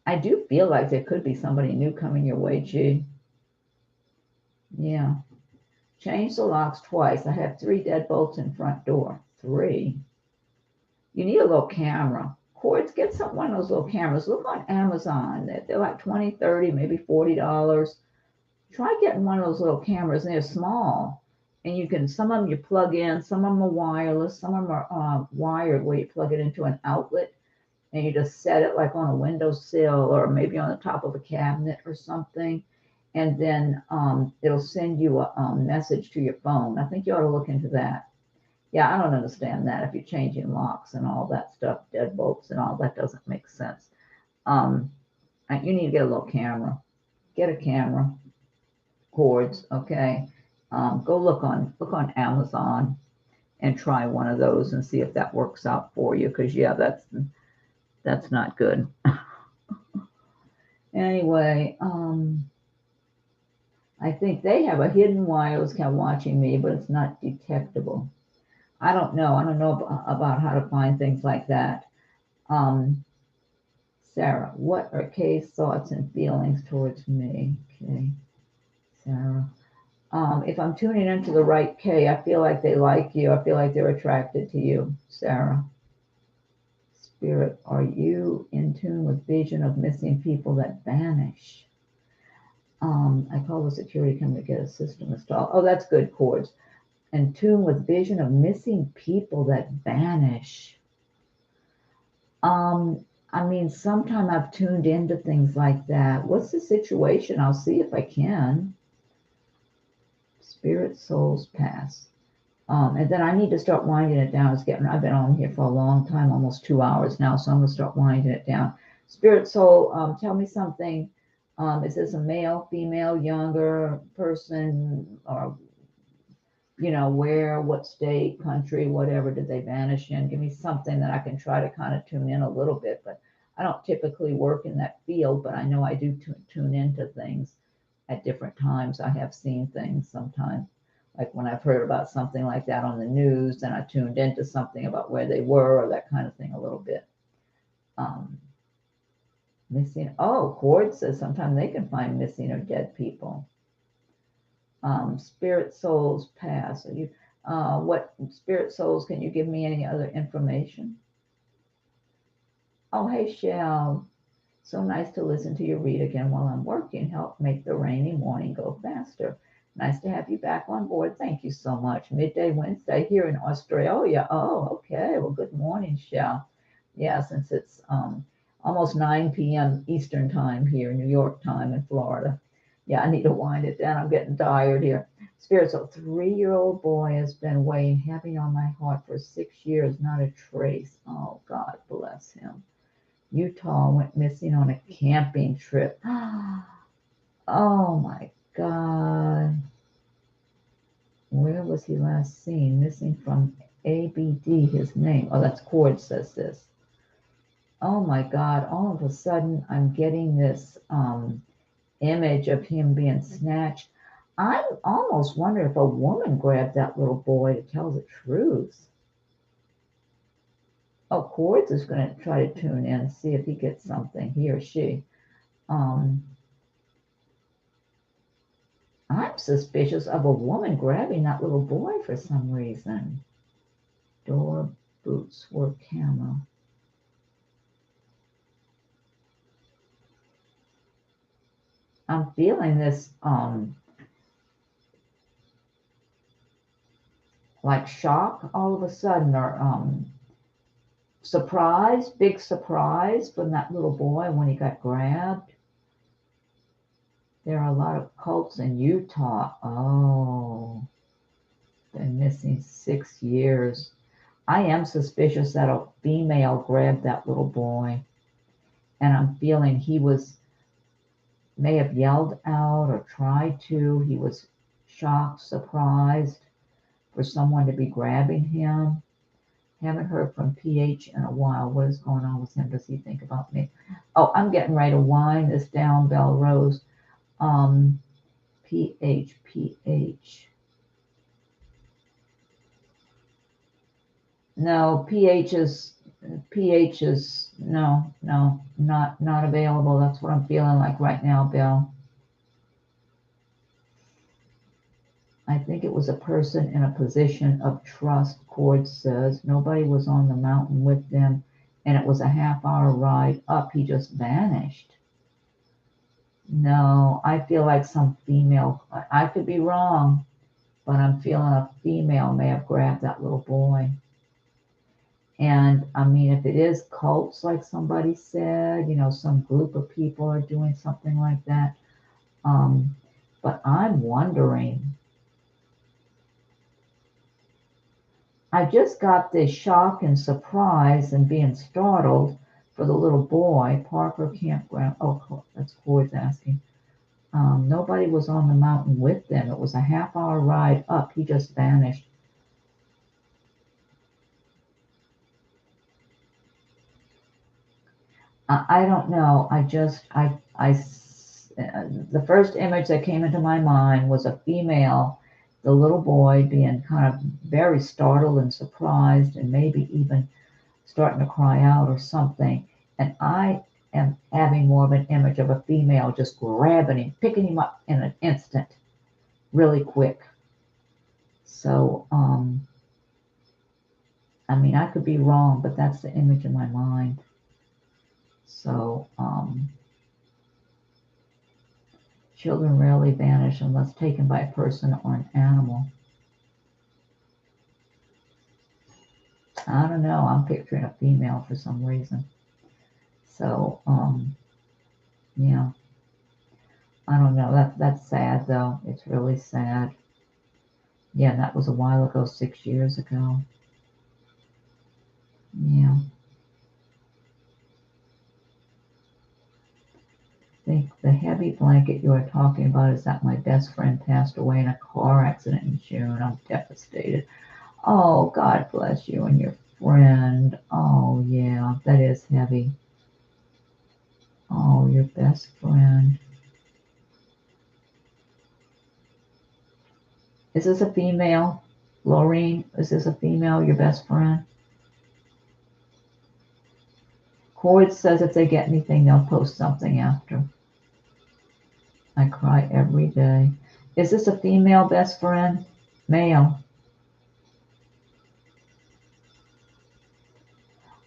I do feel like there could be somebody new coming your way, G. Yeah. Change the locks twice. I have 3 deadbolts in front door. 3. You need a little camera. Cords, get one of those little cameras. Look on Amazon. They're like 20, 30, maybe $40. Try getting one of those little cameras. And they're small. And you can, some of them you plug in, some of them are wireless, some of them are wired where you plug it into an outlet and you just set it like on a windowsill or maybe on the top of a cabinet or something. And then it'll send you a message to your phone. I think you ought to look into that. Yeah, I don't understand that. If you're changing locks and all that stuff, deadbolts and all that doesn't make sense. You need to get a little camera. Get a camera. Cords, okay. Go look on Amazon and try one of those and see if that works out for you. Because yeah, that's not good. Anyway, I think they have a hidden wireless cam watching me, but it's not detectable. I don't know. I don't know about how to find things like that. Sarah, what are Kay's thoughts and feelings towards me? Okay, Sarah. If I'm tuning into the right K, I feel like they like you. I feel like they're attracted to you, Sarah. Spirit, are you in tune with vision of missing people that vanish? I call the security company to get a system installed. Oh, that's good, Cords. In tune with vision of missing people that vanish. I mean, sometime I've tuned into things like that. What's the situation? I'll see if I can. Spirit souls pass. And then I need to start winding it down. I've been on here for a long time, almost 2 hours now, so I'm going to start winding it down. Spirit soul, tell me something. Is this a male, female, younger person, or you know, where, what state, country, whatever did they vanish in? Give me something that I can try to kind of tune in a little bit. But I don't typically work in that field, but I know I do tune into things at different times. I have seen things sometimes, like when I've heard about something like that on the news, then I tuned into something about where they were or that kind of thing a little bit. Missing, oh, Cord says sometimes they can find missing or dead people. Spirit souls pass. Are you, what spirit souls, can you give me any other information? Oh, hey, Shell. So nice to listen to you read again while I'm working. Help make the rainy morning go faster. Nice to have you back on board. Thank you so much. Midday Wednesday here in Australia. Oh, okay. Well, good morning, Shell. Yeah, since it's almost 9 p.m. Eastern time here, New York time in Florida. Yeah, I need to wind it down. I'm getting tired here. Spirit, so 3-year-old boy has been weighing heavy on my heart for 6 years, not a trace. Oh, God bless him. Utah went missing on a camping trip. Oh my God. Where was he last seen? Missing from ABD, his name. Oh, that's Cord says this. Oh my God. All of a sudden, I'm getting this image of him being snatched. I almost wonder if a woman grabbed that little boy to tell the truth. Oh, Cords is going to try to tune in and see if he gets something, he or she. I'm suspicious of a woman grabbing that little boy for some reason. Door, boots, work camo. I'm feeling this like shock all of a sudden, or surprise, big surprise from that little boy when he got grabbed. There are a lot of cults in Utah. Oh, been missing 6 years. I am suspicious that a female grabbed that little boy, and I'm feeling he may have yelled out or tried to. He was shocked, surprised for someone to be grabbing him. Haven't heard from PH in a while. What is going on with him? Does he think about me? Oh, I'm getting ready to wind this down, Bell Rose. PH. No, PH is no, not available. That's what I'm feeling like right now, Bill. I think it was a person in a position of trust, Cord says. Nobody was on the mountain with them, and it was a half-hour ride up. He just vanished. No, I feel like some female, I could be wrong, but I'm feeling a female may have grabbed that little boy. And I mean, if it is cults, like somebody said, you know, some group of people are doing something like that. But I'm wondering, I just got this shock and surprise and being startled for the little boy, Parker Campground. Oh, that's Cord's asking. Nobody was on the mountain with them. It was a half-hour ride up. He just vanished. I don't know. The first image that came into my mind was a female, the little boy being kind of very startled and surprised and maybe even starting to cry out or something. And I am having more of an image of a female just grabbing him, picking him up in an instant, really quick. So, I mean, I could be wrong, but that's the image in my mind. So, children rarely vanish unless taken by a person or an animal. I don't know. I'm picturing a female for some reason. So, yeah. I don't know. That's sad, though. It's really sad. Yeah, that was a while ago, 6 years ago. Yeah. think the heavy blanket you are talking about is that my best friend passed away in a car accident in June. I'm devastated. Oh, God bless you and your friend. Oh, yeah, that is heavy. Oh, your best friend. Is this a female? Doreen, is this a female, your best friend? Cord says if they get anything, they'll post something after. I cry every day. Is this a female best friend? Male.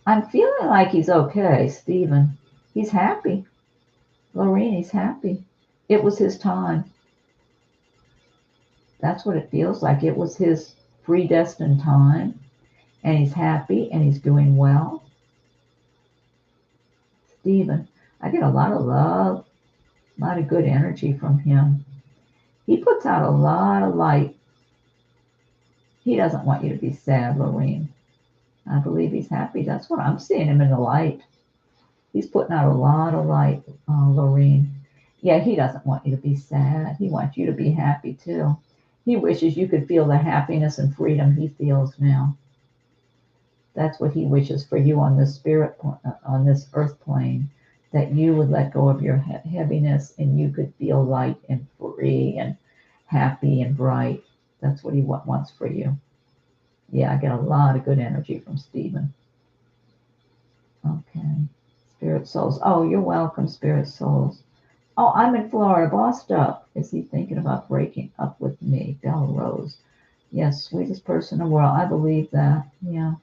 I'm feeling like he's okay, Stephen. He's happy. Doreen, he's happy. It was his time. That's what it feels like. It was his predestined time. And he's happy and he's doing well. Stephen, I get a lot of love, a lot of good energy from him. He puts out a lot of light. He doesn't want you to be sad, Doreen. I believe he's happy. That's what I'm seeing him in the light. He's putting out a lot of light, Doreen. Yeah, he doesn't want you to be sad. He wants you to be happy too. He wishes you could feel the happiness and freedom he feels now. That's what he wishes for you on this on this earth plane, that you would let go of your heaviness and you could feel light and free and happy and bright. That's what he wants for you. Yeah, I get a lot of good energy from Stephen. Okay. Spirit souls. Oh, you're welcome, spirit souls. Oh, I'm in Florida, bossed up. Is he thinking about breaking up with me? Belle Rose. Yes, sweetest person in the world. I believe that. Yeah.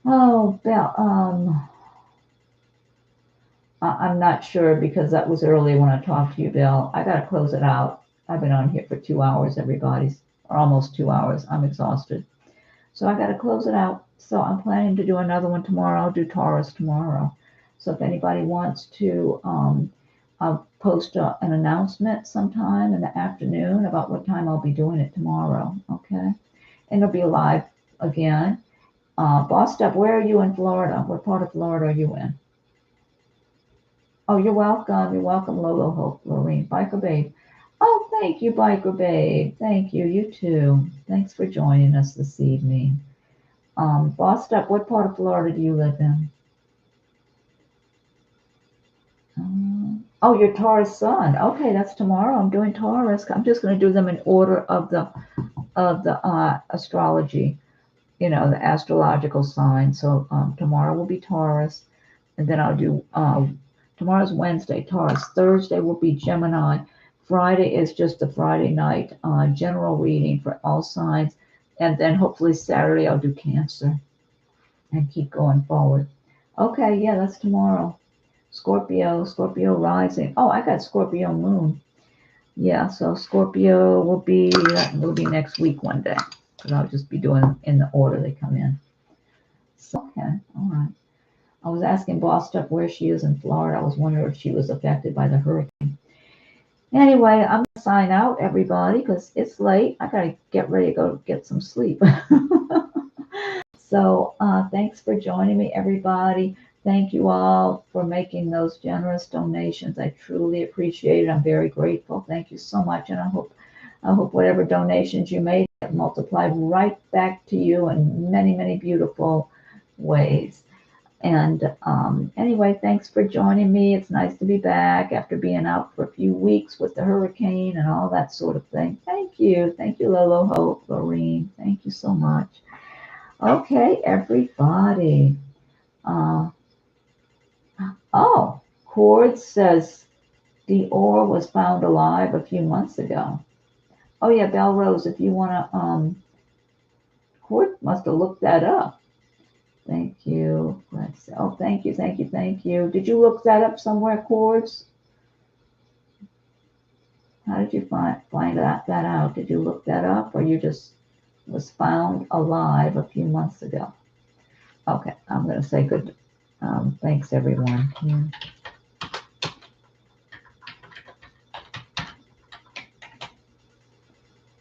Oh, Belle, I'm not sure because that was early when I talked to you, Bill. I got to close it out. I've been on here for 2 hours, everybody's, or almost 2 hours. I'm exhausted. So I got to close it out. So I'm planning to do another one tomorrow. I'll do Taurus tomorrow. So if anybody wants to, I'll post an announcement sometime in the afternoon about what time I'll be doing it tomorrow. Okay. And it'll be live again. Bossed up, where are you in Florida? What part of Florida are you in? Oh, you're welcome. You're welcome, Lolo Hope, Lorraine. Biker Babe. Oh, thank you, Biker Babe. Thank you. You too. Thanks for joining us this evening. Bossed up, what part of Florida do you live in? Oh, your Taurus sun. Okay, that's tomorrow. I'm doing Taurus. I'm just going to do them in order of the astrology. You know, the astrological sign. So tomorrow will be Taurus, and then I'll do tomorrow's Wednesday, Taurus. Thursday will be Gemini. Friday is just a Friday night general reading for all signs, and then hopefully Saturday I'll do Cancer and keep going forward. Okay, yeah, that's tomorrow. Scorpio rising. Oh, I got Scorpio moon. Yeah, so Scorpio will be next week one day. But I'll just be doing in the order they come in. So, okay, all right. I was asking Bossed Up where she is in Florida. I was wondering if she was affected by the hurricane. Anyway, I'm going to sign out, everybody, because it's late. I got to get ready to go get some sleep. So thanks for joining me, everybody. Thank you all for making those generous donations. I truly appreciate it. I'm very grateful. Thank you so much. And I hope whatever donations you made get multiplied right back to you in many, many beautiful ways. And anyway, thanks for joining me. It's nice to be back after being out for a few weeks with the hurricane and all that sort of thing. Thank you. Thank you, Lolo Hope, Doreen. Thank you so much. Okay, everybody. Oh, Cord says Dior was found alive a few months ago. Oh yeah, Belle Rose, if you want to, Cord must have looked that up. Thank you. Let's see. Oh, thank you. Did you look that up somewhere, Cords? How did you find that out? Did you look that up, or you just was found alive a few months ago? Okay, I'm going to say good. Thanks, everyone. Yeah.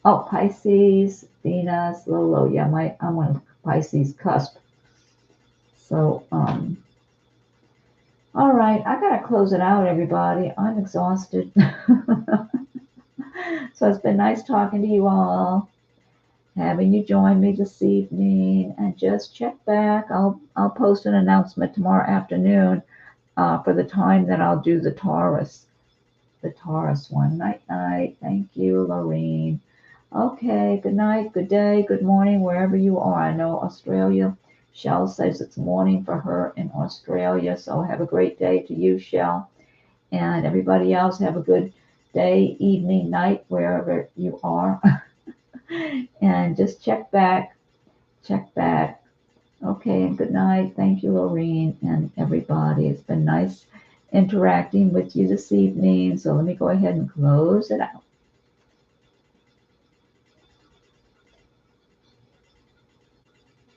Oh, Pisces, Venus, Lolo. Yeah, I'm on Pisces cusp. So, All right, I gotta close it out, everybody. I'm exhausted. So it's been nice talking to you all, having you join me this evening, and just check back. I'll post an announcement tomorrow afternoon for the time that I'll do the Taurus one. Night night. Thank you, Lorene. Okay, good night, good day, good morning, wherever you are. I know Australia. Shell says it's morning for her in Australia, so have a great day to you, Shell. And everybody else, have a good day, evening, night, wherever you are. And just check back, check back. Okay, and good night. Thank you, Lorene, and everybody. It's been nice interacting with you this evening. So let me go ahead and close it out.